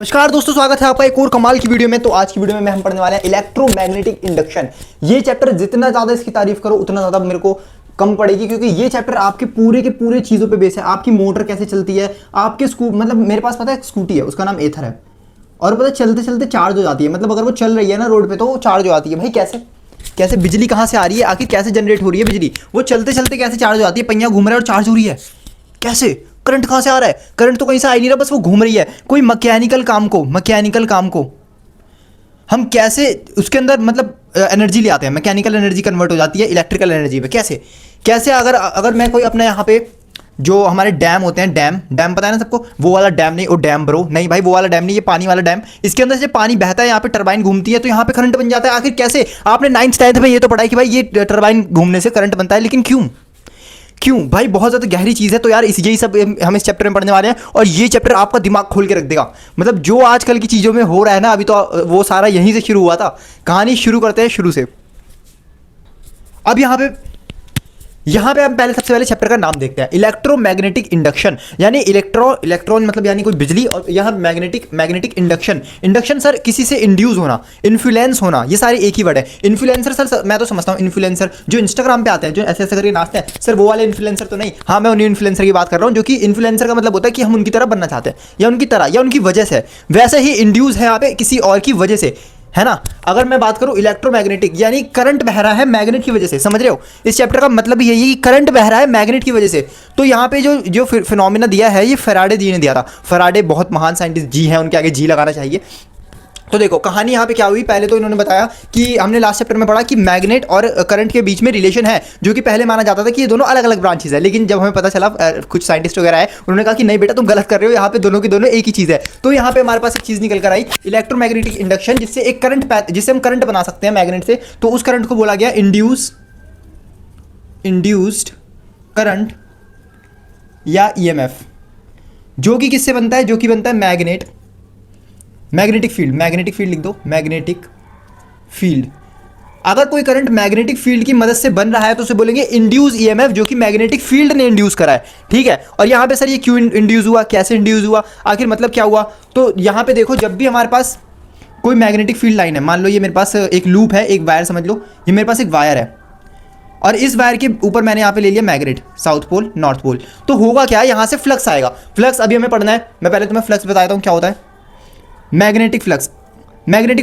नमस्कार दोस्तों, स्वागत है आपका एक और कमाल की वीडियो में। तो आज की वीडियो में हम पढ़ने वाले हैं इलेक्ट्रोमैग्नेटिक इंडक्शन। ये चैप्टर जितना ज्यादा इसकी तारीफ करो उतना ज्यादा मेरे को कम पड़ेगी, क्योंकि ये चैप्टर आपके पूरे के पूरे चीजों पे बेस है। आपकी मोटर कैसे चलती है, आपके मतलब मेरे पास पता है एक स्कूटी है, उसका नाम एथर है, और पता है चलते चलते चार्ज हो जाती है। मतलब अगर वो चल रही है ना रोड पे तो वो चार्ज हो जाती है। भाई कैसे कैसे बिजली कहाँ से आ रही है, आखिर कैसे जनरेट हो रही है बिजली? वो चलते चलते कैसे चार्ज हो जाती है? पहिया घूम रहा है और चार्ज हो रही है। कैसे? करंट कहाँ से आ रहा है? करंट तो कहीं से आ ही नहीं रहा, बस वो घूम रही है। कोई मैकेनिकल काम को हम कैसे उसके अंदर मतलब एनर्जी ले आते हैं, मैकेनिकल एनर्जी कन्वर्ट हो जाती है इलेक्ट्रिकल एनर्जी में। कैसे कैसे अगर अगर मैं कोई अपने यहाँ पे जो हमारे डैम होते हैं, डैम पता है ना सबको, वो वाला डैम नहीं, वो डैम ब्रो नहीं भाई, वो वाला डैम नहीं, ये पानी वाला डैम। इसके अंदर से पानी बहता है, यहाँ पे टरबाइन घूमती है, तो यहाँ पे करंट बन जाता है। आखिर कैसे? आपने 9th 10th में ये तो पढ़ा है कि भाई ये टरबाइन घूमने से करंट बनता है, लेकिन क्यों भाई? बहुत ज़्यादा गहरी चीज़ है। तो यार यही सब हम इस चैप्टर में पढ़ने वाले हैं, और ये चैप्टर आपका दिमाग खोल के रख देगा। मतलब जो आजकल की चीज़ों में हो रहा है ना, अभी तो वो सारा यहीं से शुरू हुआ था। कहानी शुरू करते हैं शुरू से। अब यहाँ पे हम पहले सबसे पहले चैप्टर का नाम देखते हैं, इलेक्ट्रोमैग्नेटिक इंडक्शन। यानी इलेक्ट्रॉन मतलब यानी कोई बिजली, और यहाँ मैग्नेटिक इंडक्शन सर किसी से इंड्यूस होना, इन्फ्लुएंस होना, ये सारे एक ही वर्ड है। इन्फ्लुएंसर सर मैं तो समझता हूँ इन्फ्लुएंसर जो इंस्टाग्राम पे आते हैं, जो ऐसे ऐसे करके नाचते हैं, सर वो वाले इन्फ्लुएंसर तो नहीं। हाँ, मैं उन्हीं इन्फ्लुएंसर की बात कर रहा हूँ, जो कि इन्फ्लुएंसर का मतलब होता है कि हम उनकी तरह बनना चाहते हैं, या उनकी तरह, या उनकी वजह से। वैसे ही इंड्यूस है यहाँ पे किसी और की वजह से, है ना। अगर मैं बात करूं इलेक्ट्रोमैग्नेटिक, यानी करंट बह रहा है मैग्नेट की वजह से। समझ रहे हो? इस चैप्टर का मतलब यही है कि करंट बह रहा है मैग्नेट की वजह से। तो यहाँ पे जो फिनोमिना दिया है, ये फैराडे जी ने दिया था। फैराडे बहुत महान साइंटिस्ट जी हैं, उनके आगे जी लगाना चाहिए। तो देखो कहानी यहाँ पे क्या हुई। पहले तो इन्होंने बताया कि हमने लास्ट चैप्टर में पढ़ा कि मैग्नेट और करंट के बीच में रिलेशन है, जो कि पहले माना जाता था कि ये दोनों अलग अलग ब्रांचेस है। लेकिन जब हमें पता चला, कुछ साइंटिस्ट वगैरह आए, उन्होंने कहा कि नहीं बेटा तुम गलत कर रहे हो, यहाँ पे दोनों की दोनों एक ही चीज़ है। तो यहाँ पे हमारे पास एक चीज़ निकल कर आई, इलेक्ट्रोमैग्नेटिक इंडक्शन, जिससे एक करंट जिससे हम करंट बना सकते हैं मैग्नेट से। तो उस करंट को बोला गया इंड्यूस्ड करंट या ईएमएफ, जो कि किससे बनता है? जो कि बनता है मैग्नेटिक फील्ड लिख दो, मैग्नेटिक फील्ड। अगर कोई करंट मैग्नेटिक फील्ड की मदद से बन रहा है तो उसे बोलेंगे इंड्यूस ईएमएफ, जो कि मैग्नेटिक फील्ड ने इंड्यूस करा है। ठीक है। और यहाँ पे सर ये क्यों इंड्यूस हुआ, कैसे इंड्यूस हुआ, आखिर मतलब क्या हुआ? तो यहाँ पे देखो, जब भी हमारे पास कोई मैग्नेटिक फील्ड लाइन है, मान लो ये मेरे पास एक लूप है, एक वायर समझ लो, ये मेरे पास एक वायर है, और इस वायर के ऊपर मैंने यहाँ पे ले लिया magnet, south pole north pole. तो होगा क्या? यहाँ से फ्लक्स आएगा। फ्लक्स अभी हमें पढ़ना है, मैं पहले तुम्हें फ्लक्स बताता हूँ क्या होता है। मैग्नेटिक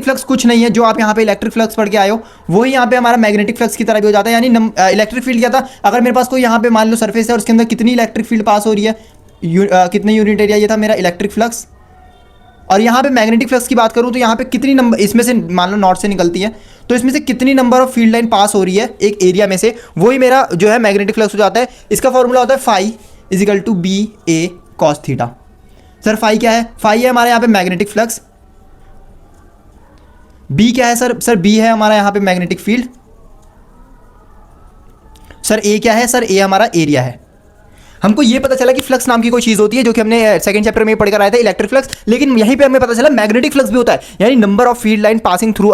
फ्लक्स कुछ नहीं है, जो आप यहाँ पे इलेक्ट्रिक फ्लक्स पढ़ के आए हो, वही यहाँ पे हमारा मैग्नेटिक फ्लक्स की तरह भी हो जाता है। यानी इलेक्ट्रिक फील्ड क्या था? अगर मेरे पास कोई यहाँ पे मान लो सरफेस है और उसके अंदर कितनी इलेक्ट्रिक फील्ड पास हो रही है, कितने यूनिट एरिया, ये था मेरा इलेक्ट्रिक फ्लक्स। और यहाँ पे मैग्नेटिक फ्लक्स की बात करूँ तो यहाँ पे कितनी नंबर, इसमें से मान लो नॉर्थ से निकलती है, तो इसमें से कितनी नंबर ऑफ फील्ड लाइन पास हो रही है एक एरिया में से, वही मेरा जो है मैग्नेटिक फ्लक्स हो जाता है। इसका फॉर्मूला होता है phi is equal to B A cos theta. Sir phi क्या है? फाई है हमारे यहाँ पे मैग्नेटिक फ्लक्स। बी क्या है सर बी है हमारा यहाँ पे मैग्नेटिक फील्ड। सर ए क्या है? सर ए हमारा एरिया है। हमको ये पता चला कि फ्लक्स नाम की कोई चीज होती है, जो कि हमने सेकंड चैप्टर में पढ़कर आए थे, इलेक्ट्रिक फ्लक्स। लेकिन यहीं पे हमें पता चला मैग्नेटिक फ्लक्स भी होता है, यानी number of field line passing through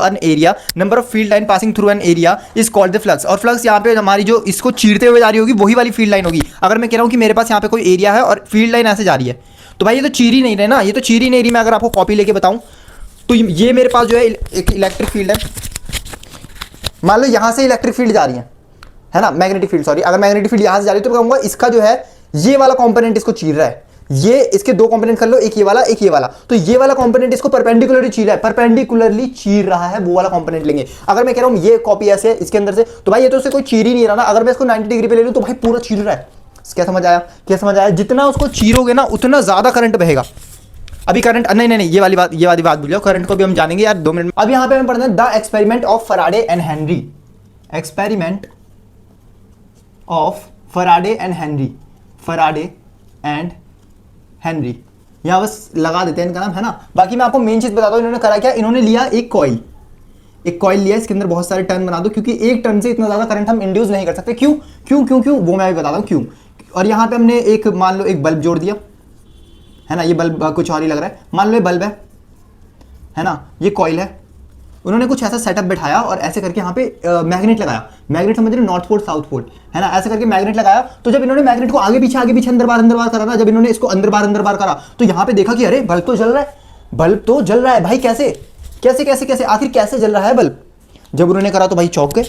an area is called the flux. और फ्लक्स यहाँ पे हमारी जो इसको चीरते हुए जा रही होगी, वही वाली फील्ड लाइन होगी। अगर मैं कह रहा हूँ कि मेरे पास यहाँ पे कोई एरिया है और फील्ड लाइन ऐसे जा रही है, तो भाई ये तो चीर ही नहीं रहे ना, ये तो चीर ही नहीं रही। मैं अगर आपको कॉपी लेके बताऊँ तो ये मेरे पास जो है एक इलेक्ट्रिक फील्ड है। मान लो यहाँ से इलेक्ट्रिक फील्ड जा रही है ना, मैग्नेटिक फील्ड, सॉरी, अगर मैग्नेटिक फील्ड यहाँ से जा रही है तो मैं कहूँगा इसका जो है ये वाला कंपोनेंट इसको चीर रहा है। ये इसके दो कंपोनेंट कर लो, एक ये वाला एक ये वाला, तो ये वाला कंपोनेंट इसको परपेंडिकुलरली चीर रहा है, परपेंडिकुलरली चीर रहा है, वो वाला कंपोनेंट लेंगे। अगर मैं कह रहा हूँ ये कॉपी ऐसे है इसके अंदर से, तो भाई ये तो उससे कोई चीर ही नहीं रहा ना। अगर मैं इसको 90 डिग्री पे ले लूँ तो भाई पूरा चीर रहा है। क्या समझ आया? जितना उसको चीरोगे ना उतना ज्यादा करंट बहेगा। अभी करंट नहीं, ये वाली बात भूल जाओ, करंट को भी हम जानेंगे यार 2 मिनट में। अब यहाँ पे हमें पढ़ना है the experiment of Faraday and Henry. Experiment of Faraday and Henry, यहाँ बस लगा देते हैं इनका नाम, है ना। बाकी मैं आपको मेन चीज बताता हूँ, इन्होंने करा क्या, इन्होंने लिया एक कॉइल लिया, इसके अंदर बहुत सारे टर्न बना दो, क्योंकि एक टर्न से इतना ज्यादा करंट हम इंड्यूस नहीं कर सकते। क्यों वो मैं भी बताता हूँ क्यों। और यहाँ पे हमने एक मान लो एक बल्ब जोड़ दिया, है ना। ये बल्ब कुछ और ही लग रहा है, मान लो ये बल्ब है ना, ये कॉइल है। उन्होंने कुछ ऐसा सेटअप बैठाया और ऐसे करके यहाँ पे मैग्नेट लगाया। मैग्नेट समझ रहे हो, नॉर्थ पोल साउथ पोल, है ना। ऐसे करके मैग्नेट लगाया। तो जब इन्होंने मैग्नेट को आगे पीछे अंदर बार करा ना, जब इन्होंने इसको अंदर बार करा, तो यहाँ पे देखा कि अरे बल्ब तो जल रहा है, बल्ब तो जल रहा है भाई, कैसे कैसे कैसे कैसे आखिर कैसे जल रहा है बल्ब? जब उन्होंने करा तो भाई चौंक गए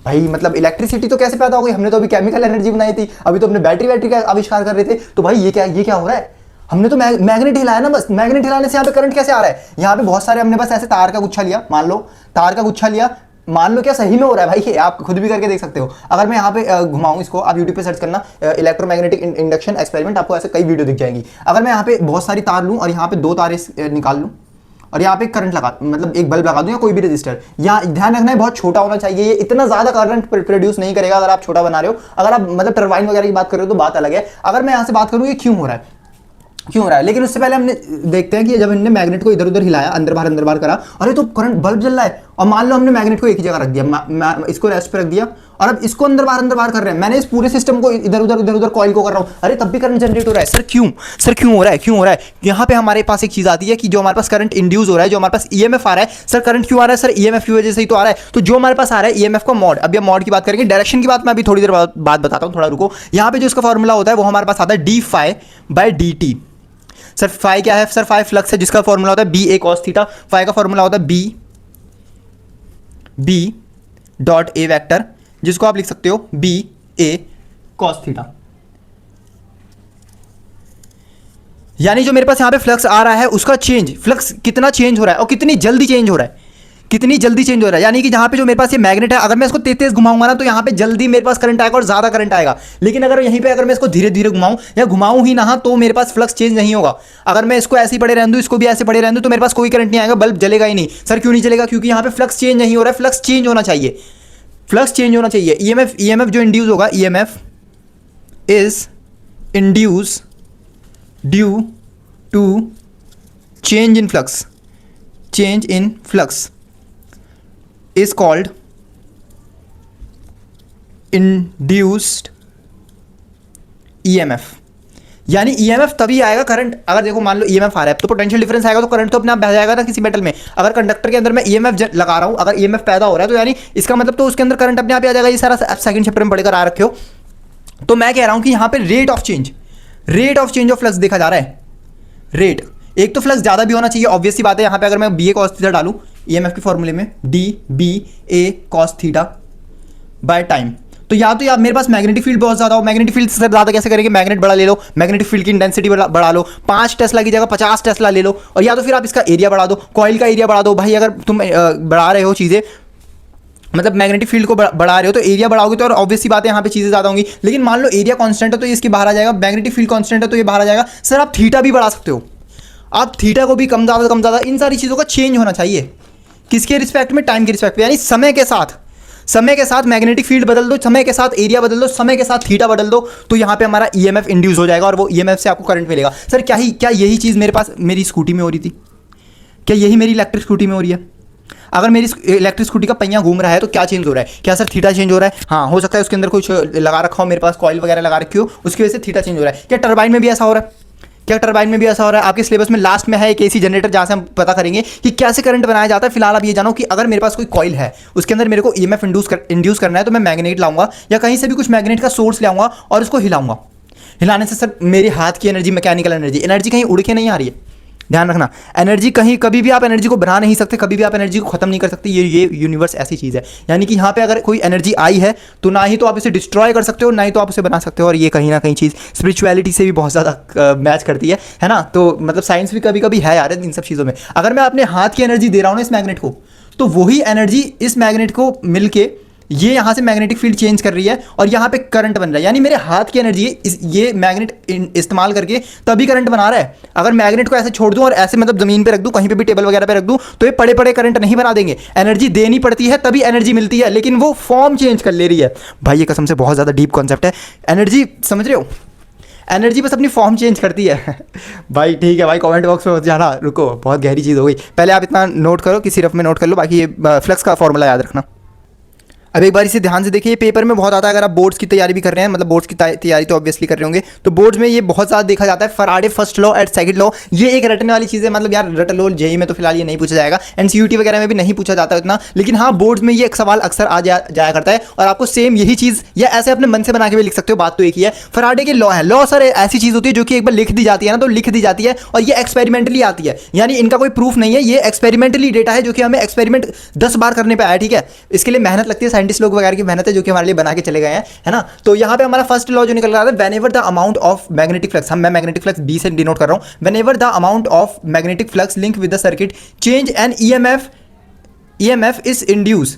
भाई, मतलब इलेक्ट्रिसिटी तो कैसे पैदा हो गई? हमने तो अभी केमिकल एनर्जी बनाई थी, अभी तो अपने बैटरी का आविष्कार कर रहे थे, तो भाई ये क्या हो रहा है? हमने तो मैग्नेट हिलाया ना बस, मैग्नेट हिलाने से यहाँ पे करंट कैसे आ रहा है? यहाँ पे बहुत सारे हमने बस ऐसे तार का गुच्छा लिया, मान लो तार का गुच्छा लिया, मान लो क्या सही में हो रहा है भाई, ये आप खुद भी करके देख सकते हो। अगर मैं यहाँ पे घुमाऊं इसको, आप यूट्यूब पे सर्च करना इलेक्ट्रोमैग्नेटिक इंडक्शन एक्सपेरिमेंट, आपको ऐसे कई वीडियो दिख जाएंगी। अगर मैं यहाँ पे बहुत सारी तार लूँ और यहाँ पे 2 तारे निकाल लूँ और यहाँ पे करंट लगा, मतलब एक बल्ब लगा दूं या कोई भी रजिस्टर, यहाँ ध्यान रखना है बहुत छोटा होना चाहिए, ये इतना ज्यादा करंट प्रोड्यूस नहीं करेगा अगर आप छोटा बना रहे हो। अगर आप मतलब टरबाइन वगैरह की बात कर रहे हो तो बात अलग है। अगर मैं यहाँ से बात करूँ ये क्यों हो रहा है, लेकिन उससे पहले हमने देखते हैं कि जब हमने मैग्नेट को इधर उधर हिलाया, अंदर बाहर करा, अरे तो करंट बल्ब जल रहा है। और मान लो हमने मैग्नेट को एक ही जगह रख दिया, इसको रेस्ट पे रख दिया और अब इसको अंदर बाहर कर रहे हैं। मैंने इस पूरे सिस्टम को इधर उधर कॉइल को कर रहा हूं, अरे तब भी करंट जनरेट हो रहा है। सर क्यों हो रहा है? यहाँ पे हमारे पास एक चीज आती है कि जो हमारे पास करंट इंड्यूस हो रहा है, जो हमारे पास ईएमएफ आ रहा है। सर करंट क्यों आ रहा है? सर ईएमएफ की वजह से ही तो आ रहा है। तो जो हमारे पास आ रहा है ईएमएफ का मॉड, अभी हम मॉड की बात करेंगे, डायरेक्शन की बात मैं अभी थोड़ी देर बाद बताता हूं, थोड़ा रुको। यहाँ पे जो इसका फॉर्मूला होता है वो हमारे पास आता है d∅/dt। सर फाई क्या है? सर फाई फ्लक्स है, जिसका फॉर्मूला होता है B A cos theta. Phi का फॉर्मूला होता है बी डॉट ए वेक्टर, जिसको आप लिख सकते हो बी ए कॉस थीटा। यानी जो मेरे पास यहां पे फ्लक्स आ रहा है उसका फ्लक्स कितना चेंज हो रहा है और कितनी जल्दी चेंज हो रहा है, यानी कि जहां पे जो मेरे पास ये मैग्नेट है, अगर मैं इसको तेज घुमाऊंगा ना तो यहां पे जल्दी मेरे पास करंट आएगा और ज्यादा करंट आएगा। लेकिन अगर यहीं पे अगर मैं इसको धीरे धीरे घुमाऊं या घुमाऊं ही ना तो मेरे पास फ्लक्स चेंज नहीं होगा। अगर मैं इसको ऐसे ही पड़े रहने दूं, इसको भी ऐसे पड़े रहने दूं, तो मेरे पास कोई करंट नहीं आएगा, बल्ब जलेगा ही नहीं। सर क्यों नहीं जलेगा? क्योंकि यहां पे फ्लक्स चेंज नहीं हो रहा है। फ्लक्स चेंज होना चाहिए। ईएमएफ जो इंड्यूस होगा, EMF is induce due to change in flux is called induced EMF। यानी EMF तभी आएगा करंट, अगर देखो मान लो EMF आ रहा है तो पोटेंशियल डिफरेंस आएगा, तो करंट तो अपने आप बह जाएगा ना किसी मेटल में। अगर कंडक्टर के अंदर मैं EMF लगा रहा हूं, अगर EMF पैदा हो रहा है तो यानी इसका मतलब तो उसके अंदर करंट अपने आप आ जाएगा। ये सारा आप सेकंड चैप्टर में पढ़कर आ रखे हो। तो मैं कह रहा हूं कि यहां पे rate of change of flux देखा जा रहा है। रेट, एक तो फ्लक्स ज्यादा भी होना चाहिए, ऑब्वियस सी बात है। यहां पे अगर मैं बी ए कॉस थीटा डालूं ईएमएफ के फॉर्मूले में, d∅ cos theta by time, तो या तो मेरे पास मैग्नेटिक फील्ड बहुत ज्यादा हो। मैग्नेटिक फील्ड से ज्यादा कैसे करेंगे? मैग्नेट बड़ा ले लो, मैग्नेटिक फील्ड की इंटेंसिटी बढ़ा लो, 5 टेस्ला की जगह 50 टेस्ला ले लो, और या तो फिर आप इसका एरिया बढ़ा दो, कॉइल का एरिया बढ़ा दो। भाई अगर तुम बढ़ा रहे हो चीजें, मतलब मैग्नेटिक फील्ड को बढ़ा रहे हो तो एरिया बढ़ाओगे तो, और ऑब्वियस सी बात है यहाँ पे चीजें ज्यादा होंगी। लेकिन मान लो एरिया कांस्टेंट है तो इसके बाहर आ जाएगा, मैग्नेटिक फील्ड कांस्टेंट है तो ये बाहर आ जाएगा। सर आप थीटा भी बढ़ा सकते हो, आप थीटा को भी कम ज्यादा, इन सारी चीजों का चेंज होना चाहिए। किसके रिस्पेक्ट में? टाइम के रिस्पेक्ट में, यानी समय के साथ मैग्नेटिक फील्ड बदल दो, समय के साथ एरिया बदल दो, समय के साथ थीटा बदल दो, तो यहां पे हमारा ईएमएफ इंड्यूस हो जाएगा और वो ईएमएफ से आपको करंट मिलेगा। सर क्या यही चीज मेरे पास मेरी स्कूटी में हो रही थी? क्या यही मेरी इलेक्ट्रिक स्कूटी में हो रही है? अगर मेरी इलेक्ट्रिक स्कूटी का पहिया घूम रहा है तो क्या चेंज हो रहा है? क्या सर थीटा चेंज हो रहा है? हाँ, हो सकता है उसके अंदर कुछ लगा रखा हो, मेरे पास कॉइल वगैरह लगा रखी हो, उसकी वजह से थीटा चेंज हो रहा है। क्या टरबाइन में भी ऐसा हो रहा है? आपके सिलेबस में लास्ट में है एक एसी जनरेटर, जहां से हम पता करेंगे कि कैसे करंट बनाया जाता है। फिलहाल आप ये जानो कि अगर मेरे पास कोई कॉइल है, उसके अंदर मेरे को ईएमएफ इंड्यूस करना है, तो मैं मैग्नेट लाऊंगा या कहीं से भी कुछ मैग्नेट का सोर्स ले आऊंगा और उसको हिलाऊंगा। हिलाने से सर मेरे हाथ की एनर्जी, मैकेनिकल एनर्जी कहीं उड़ के नहीं आ रही है। ध्यान रखना, एनर्जी कभी भी आप एनर्जी को बना नहीं सकते, कभी भी आप एनर्जी को खत्म नहीं कर सकते। ये यूनिवर्स ऐसी चीज़ है, यानी कि यहाँ पे अगर कोई एनर्जी आई है तो ना ही तो आप इसे डिस्ट्रॉय कर सकते हो, ना ही तो आप उसे बना सकते हो। और ये कहीं ना कहीं चीज़ स्पिरिचुअलिटी से भी बहुत ज़्यादा मैच करती है ना। तो मतलब साइंस भी कभी कभी है यार इन सब चीज़ों में। अगर मैं अपने हाथ की एनर्जी दे रहा हूँ ना इस मैग्नेट को, तो वही एनर्जी इस मैग्नेट को मिलके ये यहाँ से मैग्नेटिक फील्ड चेंज कर रही है और यहाँ पे करंट बन रहा है। यानी मेरे हाथ की एनर्जी ये मैग्नेट इस्तेमाल करके तभी करंट बना रहा है। अगर मैग्नेट को ऐसे छोड़ दूं और ऐसे मतलब जमीन पे रख दूं, कहीं पे भी टेबल वगैरह पे रख दूं, तो ये पड़े पड़े करंट नहीं बना देंगे। एनर्जी देनी पड़ती है तभी एनर्जी मिलती है, लेकिन वो फॉर्म चेंज कर ले रही है। भाई ये कसम से बहुत ज़्यादा डीप कॉन्सेप्ट है। एनर्जी समझ रहे हो? एनर्जी बस अपनी फॉर्म चेंज करती है। भाई ठीक है भाई, कमेंट बॉक्स में मत जाना, रुको, बहुत गहरी चीज़ हो गई। पहले आप इतना नोट करो कि सिर्फ में नोट कर लो, बाकी ये फ्लक्स का फॉर्मूला याद रखना। अब एक बार इसे ध्यान से देखिए, ये पेपर में बहुत आता है। अगर आप बोर्ड्स की तैयारी भी कर रहे हैं, मतलब बोर्ड्स की तैयारी तो ऑब्वियसली कर रहे होंगे, तो बोर्ड्स में ये बहुत ज़्यादा देखा जाता है। Faraday first law and second law, ये एक रटने वाली चीज़ है। मतलब यार रट लो, जेई में तो फिलहाल ये नहीं पूछा जाएगा, एनसीईआरटी वगैरह में भी नहीं पूछा जाता इतना, लेकिन हाँ बोर्ड्स में ये एक सवाल अक्सर आ जाया करता है। और आपको सेम यही चीज़ या ऐसे अपने मन से बना के भी लिख सकते हो, बात तो एक ही है। फराडे के लॉ है, लॉ सर ऐसी चीज़ होती है जो कि एक बार लिख दी जाती है ना, तो लिख दी जाती है और ये एक्सपेरिमेंटली आती है, यानी इनका कोई प्रूफ नहीं है, ये एक्सपेरिमेंटली डेटा है जो कि हमें एक्सपेरिमेंट 10 बार करने पे आया। ठीक है, इसके लिए मेहनत लगती है, साइंटिस्ट लोग वगैरह की मेहनत है जो कि हमारे लिए बना के चले गए हैं, है ना। तो यहाँ पे हमारा फर्स्ट लॉ जो निकल रहा है, whenever the amount of magnetic flux, मैं मैग्नेटिक फ्लक्स बी से डिनोट कर रहा हूँ, whenever the amount of magnetic flux link with the circuit change an EMF is induce,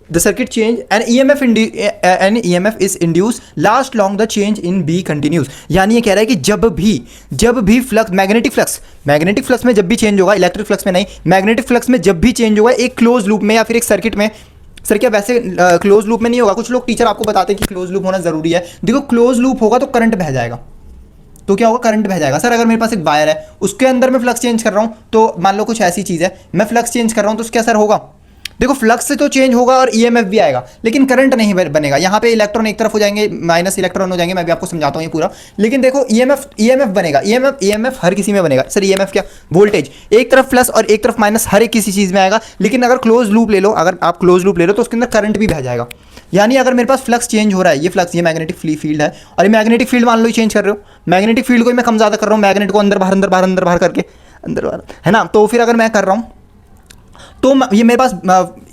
the circuit change and EMF is induced last long the change in B continues। यानी ये कह रहा है कि जब भी फ्लक्स मैग्नेटिक फ्लक्स में जब भी चेंज होगा, इलेक्ट्रिक फ्लक्स में नहीं, मैग्नेटिक फ्लक्स में जब भी चेंज होगा एक क्लोज लूप में या फिर एक सर्किट में। सर क्या वैसे क्लोज लूप में नहीं होगा, कुछ लोग टीचर आपको बताते हैं कि क्लोज लूप होना जरूरी है। देखो क्लोज लूप होगा तो करंट बह जाएगा, तो क्या होगा, करंट बह जाएगा। सर अगर मेरे पास एक वायर है, उसके अंदर मैं फ्लक्स चेंज कर रहा हूँ, तो मान लो कुछ ऐसी चीज़ है, मैं फ्लक्स चेंज कर रहा हूँ, तो क्या सर होगा, देखो फ्लक्स से तो चेंज होगा और ईएमएफ भी आएगा, लेकिन करंट नहीं बनेगा। यहाँ पे इलेक्ट्रॉन एक तरफ हो जाएंगे, माइनस इलेक्ट्रॉन हो जाएंगे, मैं भी आपको समझाता हूँ ये पूरा। लेकिन देखो ईएमएफ बनेगा, ईएमएफ हर किसी में बनेगा। सर ईएमएफ क्या, वोल्टेज एक तरफ प्लस और एक तरफ माइनस, हर एक किसी चीज़ में आएगा। लेकिन अगर क्लोज लूप ले लो, अगर आप क्लोज लूप ले लो तो उसके अंदर करंट भी बह जाएगा। यानी अगर मेरे पास फ्लक्स चेंज हो रहा है, ये फ्लक्स, ये मैग्नेटिक फील्ड है, और ये मैग्नेटिक फील्ड मान लो चेंज कर रहे हो, मैग्नेटिक फील्ड को मैं कम ज़्यादा कर रहा हूँ, मैग्नेट को अंदर बाहर करके, अंदर बाहर, है ना। तो फिर अगर मैं कर रहा हूँ तो ये मेरे पास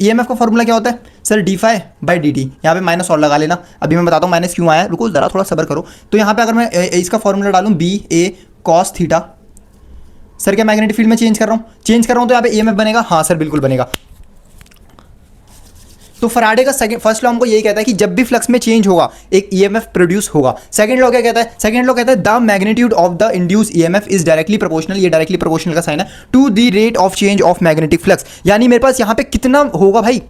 ईएमएफ का फॉर्मूला क्या होता है सर, d∅/dt। यहाँ पे माइनस और लगा लेना, अभी मैं बताता हूँ माइनस क्यों आया, रुको ज़रा थोड़ा सब्र करो। तो यहाँ पे अगर मैं इसका फॉर्मूला डालूँ BA cos थीटा, सर क्या मैग्नेटिक फील्ड में चेंज कर रहा हूँ तो यहाँ पे ईएमएफ बनेगा, हाँ सर बिल्कुल बनेगा। तो फराडे का फर्स्ट लॉ हमको यही कहता है कि जब भी फ्लक्स में चेंज होगा एक ईएमएफ प्रोड्यूस होगा। सेकंड लॉ क्या कहता है, सेकंड लॉ कहता है the magnitude of the induce EMF is directly proportional, ये डायरेक्टली प्रोपोर्शनल का साइन है, to the rate of change of magnetic flux. यानी मेरे पास यहाँ पे कितना होगा भाई,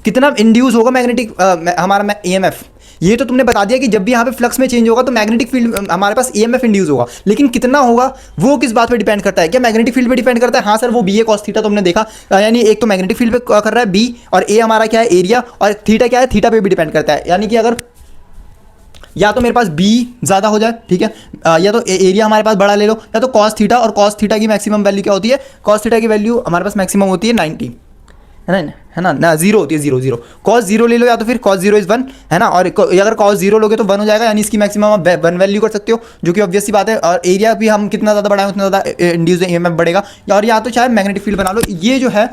कितना इंड्यूस होगा मैग्नेटिक हमारा ईएमएफ, ये तो तुमने बता दिया कि जब भी यहाँ पे फ्लक्स में चेंज होगा तो मैग्नेटिक फील्ड हमारे पास ईएमएफ इंड्यूस होगा, लेकिन कितना होगा वो किस बात पे डिपेंड करता है, क्या मैग्नेटिक फील्ड पे डिपेंड करता है। हाँ सर वो BA cos थीटा तुमने देखा, यानी एक तो मैग्नेटिक फील्ड पे कर रहा है B, और A हमारा क्या है एरिया, और थीटा क्या है, थीटा पे भी डिपेंड करता है। यानी कि अगर या तो मेरे पास B ज़्यादा हो जाए, ठीक है, या तो एरिया हमारे पास बड़ा ले लो, या तो cos थीटा, और cos थीटा की मैक्सिमम वैल्यू क्या होती है, cos थीटा की वैल्यू हमारे पास मैक्सिमम होती है 90, है ना 0 होती है, 0 cos 0 ले लो, या तो फिर cos 0 इज 1, है ना। और अगर cos 0 लोगे तो 1 हो जाएगा, यानी इसकी मैक्सिमम आप 1 वैल्यू कर सकते हो, जो कि ऑब्वियस सी बात है। और एरिया भी हम कितना ज़्यादा बढ़ाएं उतना ज़्यादा इंड्यूस ईएमएफ बढ़ेगा, और या तो चाहे मैग्नेटिक फील्ड बना लो, ये जो है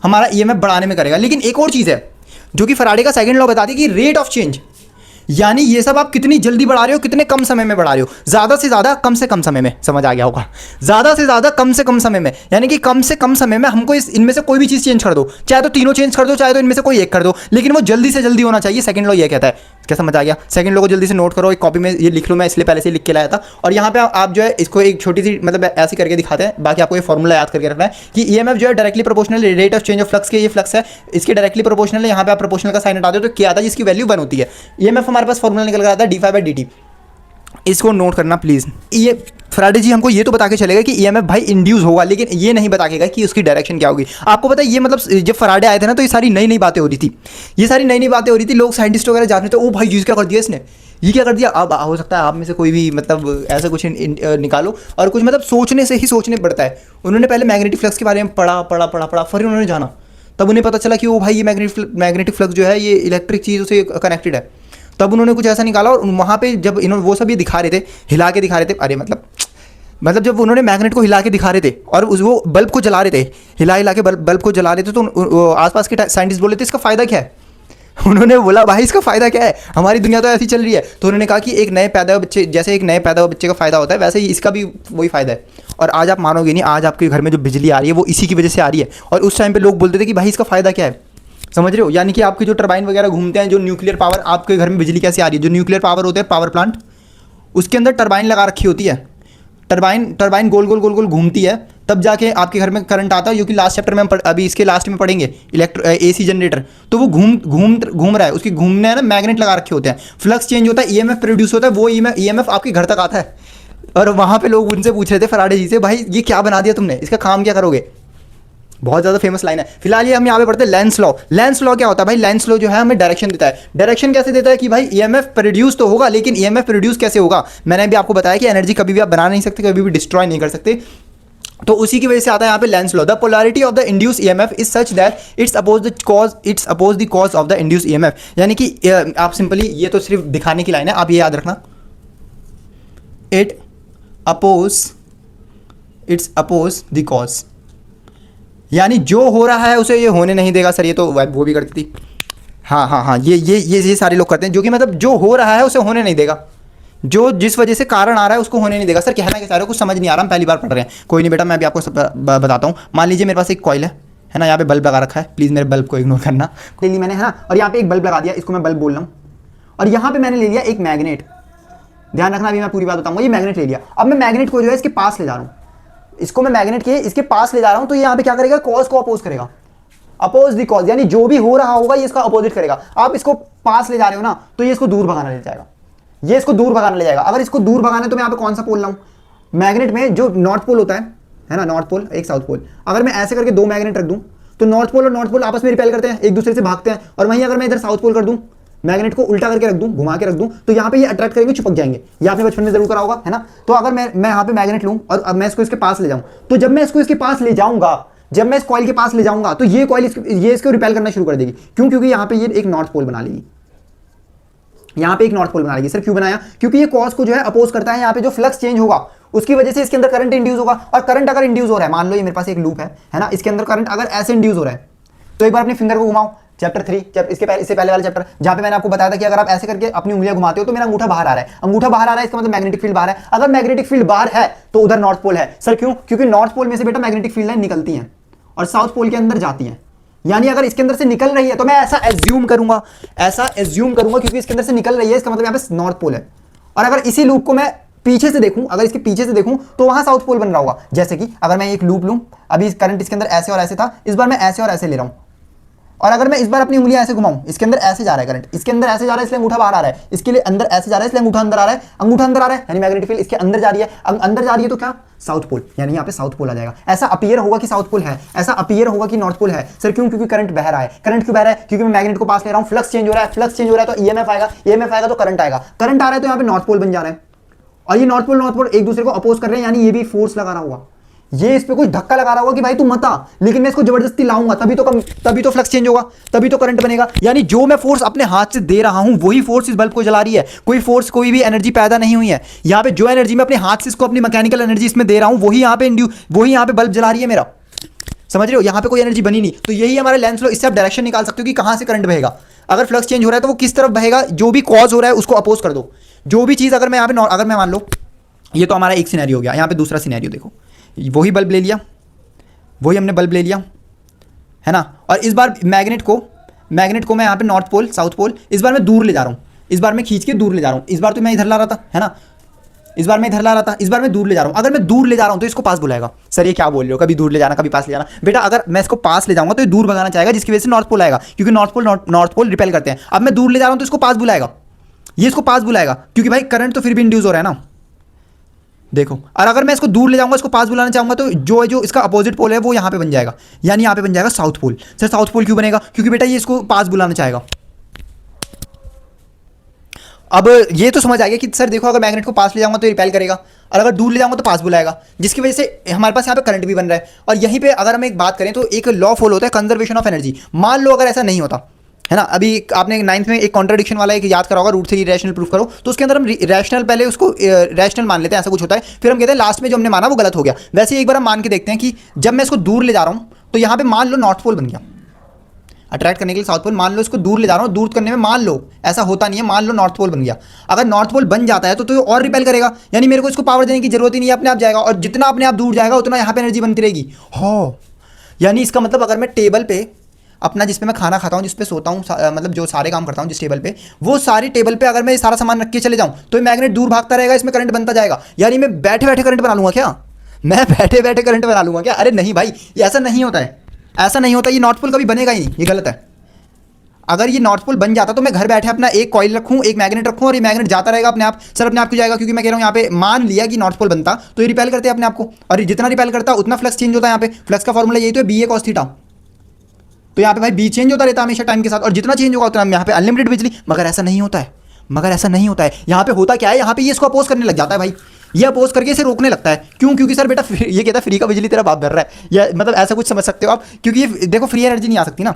हमारा ईएमएफ बढ़ाने में करेगा। लेकिन एक और चीज़ है जो कि फराडे का सेकंड लॉ बताती है कि रेट ऑफ चेंज, यानी ये सब आप कितनी जल्दी बढ़ा रहे हो, कितने कम समय में बढ़ा रहे हो, ज़्यादा से ज़्यादा कम से कम समय में, समझ आ गया होगा, ज़्यादा से ज़्यादा कम से कम समय में, यानी कि कम से कम समय में हमको इनमें से कोई भी चीज़ चेंज कर दो, चाहे तो तीनों चेंज कर दो, चाहे तो इनमें से कोई एक कर दो, लेकिन वो जल्दी से जल्दी होना चाहिए। सेकंड लॉ ये कहता है, क्या समझ आ गया। सेकंड लॉ को जल्दी से नोट करो, एक कॉपी में ये लिख लो, मैं इसलिए पहले से लिख के लाया था। और यहाँ पे आप जो है इसको एक छोटी सी मतलब ऐसे करके दिखाते हैं, बाकी आपको ये फॉर्मूला याद करके रखना है कि ईएमएफ जो है directly proportional rate of change of flux के, ये फ्लक्स है इसके डायरेक्टली प्रोपोर्शनल है। यहाँ पे आप प्रोपोर्शनल का साइन हटाते हो तो क्या आता है, जिसकी वैल्यू 1 होती है। ईएमएफ हमारे पास फॉर्मूला निकल कर आता है d∅/dt, इसको नोट करना प्लीज़। ये फराडे जी हमको ये तो बता के चलेगा कि ईएमएफ भाई इंड्यूस होगा, लेकिन ये नहीं बताएगा कि उसकी डायरेक्शन क्या होगी। आपको पता है ये मतलब जब फराडे आए थे ना तो ये सारी नई नई बातें हो रही थी, ये सारी नई नई बातें हो रही थी, लोग साइंटिस्ट वगैरह जाते थे, ओ भाई ये क्या कर दिया इसने, ये क्या कर दिया। अब हो सकता है आप में से कोई भी मतलब ऐसा कुछ निकालो, और कुछ मतलब सोचने से ही सोचने पड़ता है। उन्होंने पहले मैग्नेटिक फ्लक्स के बारे में पढ़ा, फिर उन्होंने जाना, तब उन्हें पता चला कि वो भाई ये मैग्नेटिक फ्लक्स जो है ये इलेक्ट्रिक चीज़ों से कनेक्टेड है। तब उन्होंने कुछ ऐसा निकाला, और वहाँ पे जब इन्होंने वो सब ये दिखा रहे थे, हिला के दिखा रहे थे, अरे मतलब जब उन्होंने मैग्नेट को हिला के दिखा रहे थे और वो बल्ब को जला रहे थे, हिला के बल्ब को जला रहे थे, तो आसपास के साइंटिस्ट बोले थे इसका फ़ायदा क्या है। उन्होंने बोला भाई इसका फ़ायदा क्या है, हमारी दुनिया तो ऐसी चल रही है। तो उन्होंने कहा कि एक नए पैदा हुए बच्चे, जैसे एक नए पैदा हुए बच्चे का फ़ायदा होता है, वैसे ही इसका भी वही फ़ायदा है। और आज आप मानोगे नहीं, आज आपके घर में जो बिजली आ रही है वो इसी की वजह से आ रही है। और उस टाइम पे लोग बोलते थे कि भाई इसका फ़ायदा क्या है, समझ रहे हो। यानी कि आपके जो टरबाइन वगैरह घूमते हैं, जो न्यूक्लियर पावर, आपके घर में बिजली कैसे आ रही है, जो न्यूक्लियर पावर होते हैं पावर प्लांट, उसके अंदर टरबाइन लगा रखी होती है, टरबाइन गोल गोल घूमती है, तब जाके आपके घर में करंट आता है। जो कि लास्ट चैप्टर में हम अभी इसके लास्ट में पढ़ेंगे, AC जनरेटर। तो वो घूम रहा है, उसकी घूमने है ना मैग्नेट लगा रखे होते हैं, फ्लक्स चेंज होता है, EMF प्रोड्यूस होता है, वो EMF आपके घर तक आता है। और वहाँ पे लोग उनसे पूछ रहे थे फराडे जी से, भाई ये क्या बना दिया तुमने, इसका काम क्या करोगे। बहुत ज़्यादा फेमस लाइन है। फिलहाल ये हम यहाँ पे पढ़ते हैं लेंस लॉ। लेंस लॉ क्या होता है भाई? लेंस लॉ जो है हमें डायरेक्शन देता है। डायरेक्शन कैसे देता है कि भाई ईएमएफ प्रोड्यूस तो होगा, लेकिन ईएमएफ प्रोड्यूस कैसे होगा? मैंने भी आपको बताया कि एनर्जी कभी भी आप बना नहीं सकते, कभी भी डिस्ट्रॉय नहीं कर सकते, तो उसी की वजह से आता है यहाँ पे Lenz law. The polarity of the induce EMF is such that its oppose the cause of the induce EMF. यानी कि आप सिंपली, ये तो सिर्फ दिखाने की लाइन है, आप ये याद रखना, इट्स अपोज द कॉज, यानी जो हो रहा है उसे ये होने नहीं देगा। सर ये तो वो भी करती थी, हाँ, ये सारे लोग करते हैं, जो कि मतलब जो हो रहा है उसे होने नहीं देगा, जो जिस वजह से कारण आ रहा है उसको होने नहीं देगा। सर कहना क्या चाह रहे हो? कुछ समझ नहीं आ रहा, हम पहली बार पढ़ रहे हैं। कोई नहीं बेटा, मैं भी आपको सब बताता हूँ। मान लीजिए मेरे पास एक कॉइल है ना, यहाँ पे बल्ब लगा रखा है, प्लीज़ मेरे बल्ब को इग्नोर करना। ले ली मैंने, है ना, और यहाँ पे एक बल्ब लगा दिया, इसको मैं बल्ब बोल रहा हूँ। और यहाँ पे मैंने ले लिया एक मैग्नेट, ध्यान रखना, अभी मैं पूरी बात बताऊँगा। ये मैग्नेट ले लिया, अब मैं मैग्नेट को जो है इसके पास ले जा रहा हूँ, इसको मैं मैग्नेट के इसके पास ले जा रहा हूँ, तो ये यहाँ पे क्या करेगा? कॉज को अपोज करेगा, अपोज द कॉज, यानी जो भी हो रहा होगा ये इसका अपोजिट करेगा। आप इसको पास ले जा रहे हो ना, तो ये इसको दूर भगाना ले जाएगा, ये इसको दूर भगाने ले जाएगा। अगर इसको दूर भगाना है तो मैं यहाँ पे कौन सा पोल लाऊं? मैग्नेट में जो नॉर्थ पोल होता है ना, नॉर्थ पोल, एक साउथ पोल, अगर मैं ऐसे करके दो मैग्नेट रख दूं तो नॉर्थ पोल और नॉर्थ पोल आपस में रिपेल करते हैं, एक दूसरे से भागते हैं। और वहीं अगर मैं इधर साउथ पोल कर दूं, मैग्नेट को उल्टा करके रख दूं, घुमा के रख दूं, तो यहाँ पे ये अट्रैक्ट करेंगे, चिपक जाएंगे। ये आपने बचपन में जरूर करा होगा, है ना। तो अगर मैं यहाँ पे मैग्नेट लूं और अब मैं इसको इसके पास ले जाऊं, तो जब मैं इसको इसके पास ले जाऊंगा, जब मैं इस कॉइल के पास ले जाऊंगा, तो ये कॉइल ये इसको रिपेल करना शुरू कर देगी। क्यों? क्योंकि यहाँ पे ये एक नॉर्थ पोल बना लेगी, यहाँ पे एक नॉर्थ पोल बना लेगी। सर क्यों बनाया? क्योंकि ये कॉज को जो है अपोज करता है। यहाँ पे जो फ्लक्स चेंज होगा उसकी वजह से इसके अंदर करंट इंड्यूस होगा, और करंट अगर इंड्यूस हो रहा है, मान लो ये मेरे पास एक लूप है ना, इसके अंदर करंट अगर ऐसे इंड्यूस हो रहा है, तो एक बार अपने फिंगर को घुमाओ, चैप्टर 3 इससे पहले वाला चैप्टर, जहां पे मैंने आपको बताया था कि अगर आप ऐसे करके अपनी उंगलियां घुमाते हो तो मेरा अंगूठा बाहर आ रहा है, अंगूठा बाहर आ रहा है, इसका मतलब मैग्नेटिक फील्ड बाहर है। अगर मैग्नेटिक फील्ड बाहर है तो उधर नॉर्थ पोल है। सर क्यों? क्योंकि नॉर्थ पोल में से बेटा मैग्नेटिक फील्ड लाइन निकलती है और साउथ पोल के अंदर जाती है। यानी अगर इसके अंदर से निकल रही है तो मैं ऐसा एज्यूम करूंगा क्योंकि इसके अंदर से निकल रही है, इसका मतलब यहाँ पे नॉर्थ पोल है। और अगर इसी लूप को मैं पीछे से देखूं, अगर इसके पीछे से देखूं तो वहां साउथ पोल बन रहा होगा। जैसे कि अगर मैं एक लूप लूं, अभी करंट इसके अंदर ऐसे और ऐसे था, इस बार मैं ऐसे और ऐसे ले रहा हूं, और अगर मैं इस बार अपनी उंगलियां ऐसे घुमाऊं, इसके अंदर ऐसे जा रहा है करंट, इसके अंदर ऐसे जा रहा है इसलिए अंगूठा बाहर आ रहा है, इसके लिए अंदर ऐसे जा रहा है इसलिए अंगूठा अंदर आ रहा है, अंगूठा अंदर आ रहा है यानी मैग्नेटिक फील्ड इसके अंदर जा रही है, अंदर जा रही है तो क्या? साउथ पोल, यानी यहाँ पे साउथ पोल आ जाएगा। ऐसा अपीयर होगा कि साउथ पोल है, ऐसा अपीयर होगा कि नॉर्थ पोल है। सर क्यों? क्योंकि करंट बह रहा है। करंट क्यों बह रहा है? क्योंकि मैं मैग्नेट को पास ले रहा हूँ, फ्लक्स चेंज हो रहा है, फ्लक्स चेंज हो रहा है तो ईएमएफ आएगा, ईएमएफ आएगा तो करंट आएगा, करंट आ रहा है तो यहाँ पे नॉर्थ पोल बन जा रहा है, और ये नॉर्थ पोल एक दूसरे को अपोज कर रहे हैं, यानी ये भी फोर्स लगा रहा होगा, ये इस पे कुछ धक्का लगा रहा होगा कि भाई तू मत आ, लेकिन मैं इसको जबरदस्ती लाऊंगा, तभी तो फ्लक्स चेंज होगा, तभी तो करंट बनेगा। यानी जो मैं फोर्स अपने हाथ से दे रहा हूं वही फोर्स इस बल्ब को जला रही है। कोई फोर्स, कोई भी एनर्जी पैदा नहीं हुई है यहाँ पे। जो एनर्जी मैं अपने हाथ से इसको अपनी मैकेनिकल एनर्जी इसमें दे रहा हूं वही यहाँ पे बल्ब जला रही है मेरा। समझ रहे हो? यहाँ पे कोई एनर्जी बनी नहीं। तो यही हमारा लेंस लॉ, इससे आप डायरेक्शन निकाल सकते हो कि कहां से करंट बहेगा। अगर फ्लक्स चेंज हो रहा है तो वो किस तरफ बहेगा, जो भी कॉज हो रहा है उसको अपोज कर दो। जो भी चीज़ अगर मैं यहाँ पे, अगर मैं मान लो, ये तो हमारा एक सिनेरियो हो गया, यहाँ पे दूसरा सिनेरियो देखो, वही बल्ब ले लिया, वही हमने बल्ब ले लिया, है ना, और इस बार मैग्नेट को मैं यहाँ पे नॉर्थ पोल, साउथ पोल, इस बार मैं दूर ले जा रहा हूँ, इस बार मैं खींच के दूर ले जा रहा हूँ। इस बार तो मैं इधर ला रहा था, है ना, इस बार मैं इधर ला रहा था, इस बार मैं दूर ले जा रहा हूँ। अगर मैं दूर ले जा रहा हूँ तो इसको पास बुलाएगा। सर ये क्या बोल रहे हो? कभी दूर ले जाना, कभी पास ले जाना। बेटा अगर मैं इसको पास ले जाऊंगा तो ये दूर भगाना चाहेगा, जिसकी वजह से नॉर्थ पोल आएगा, क्योंकि नॉर्थ पोल रिपेल करते हैं। अब मैं दूर ले जा रहा हूँ तो इसको पास बुलाएगा, ये इसको पास बुलाएगा, क्योंकि भाई करंट तो फिर भी इंड्यूस हो रहा है ना। देखो, और अगर मैं इसको दूर ले जाऊंगा, इसको पास बुलाना चाहूंगा, तो जो इसका अपोजिट पोल है वो यहाँ पे बन जाएगा, यानी यहाँ पे बन जाएगा south pole. Sir south pole क्यों बनेगा? क्योंकि बेटा ये इसको पास बुलाना चाहेगा। अब ये तो समझ आ गया कि सर देखो, अगर मैग्नेट को पास ले जाऊंगा तो रिपेल करेगा, और अगर दूर ले जाऊंगा तो पास बुलाएगा, जिसकी वजह से हमारे पास यहाँ पे करंट भी बन रहा है। और यहीं पे अगर हम एक बात करें तो एक लॉ फॉलो होता है, कंजर्वेशन ऑफ एनर्जी। मान लो अगर ऐसा नहीं होता, है ना, अभी आपने 9th में एक कॉन्ट्राडिक्शन वाला एक याद करा होगा, रूट 3 रैशनल प्रूफ करो, तो उसके अंदर हम रैशनल पहले उसको रैशनल मान लेते हैं, ऐसा कुछ होता है, फिर हम कहते हैं लास्ट में जो हमने माना वो गलत हो गया। वैसे ही एक बार हम मान के देखते हैं कि जब मैं इसको दूर ले जा रहा हूँ तो यहाँ पे मान लो नॉर्थ पोल बन गया, अट्रैक्ट करने के लिए साउथ पोल। मान लो इसको दूर ले जा रहा हूँ, दूर करने में मान लो ऐसा होता नहीं है, मान लो नॉर्थ पोल बन गया। अगर नॉर्थ पोल बन जाता है तो और रिपेल करेगा, यानी मेरे को इसको पावर देने की जरूरत ही नहीं है, अपने आप जाएगा, और जितना अपने आप दूर जाएगा उतना यहाँ पे एनर्जी बनती रहेगी। हो, यानी इसका मतलब अगर मैं टेबल पे अपना, जिस पे मैं खाना खाता हूँ, जिस पे सोता हूँ, मतलब जो सारे काम करता हूँ जिस टेबल पे, वो सारी टेबल पे अगर मैं सारा सामान रख के चले जाऊँ तो मैग्नेट दूर भागता रहेगा, इसमें करंट बनता जाएगा। यानी मैं बैठे बैठे करंट बना लूँगा क्या? मैं बैठे बैठे करंट बना लूँगा क्या? अरे नहीं भाई, ऐसा नहीं होता है, ऐसा नहीं होता। ये नॉर्थ पोल कभी बनेगा ही नहीं, ये गलत है। अगर ये नॉर्थ पोल बन जाता तो मैं घर बैठे अपना एक कॉइल रखूँ, एक मैग्नेट रखूँ और ये मैग्नेट जाता रहेगा अपने आप। सर अपने आप क्यों जाएगा? क्योंकि मैं कह रहा हूँ यहाँ पे मान लिया कि नॉर्थ पोल बनता तो ये रिपेल करते हैं अपने आप को, और जितना रिपेल करता उतना फ्लक्स चेंज होता है। यहाँ पे फ्लक्स का फॉर्मूला यही तो है, बी ए कॉस थीटा। तो यहाँ पे भाई बी चेंज होता रहता है हमेशा टाइम के साथ, और जितना चेंज होगा उतना यहाँ पे अनलिमिटेड बिजली। मगर ऐसा नहीं होता है, मगर ऐसा नहीं होता है। यहाँ पे होता क्या है, यहाँ पे ये इसको अपोज करने लग जाता है भाई, ये अपोज करके इसे रोकने लगता है। क्यों? क्योंकि सर बेटा ये कहता है फ्री का बिजली तेरा बाप भर रहा है, या मतलब ऐसा कुछ समझ सकते हो आप। क्योंकि ये देखो फ्री एनर्जी नहीं आ सकती ना,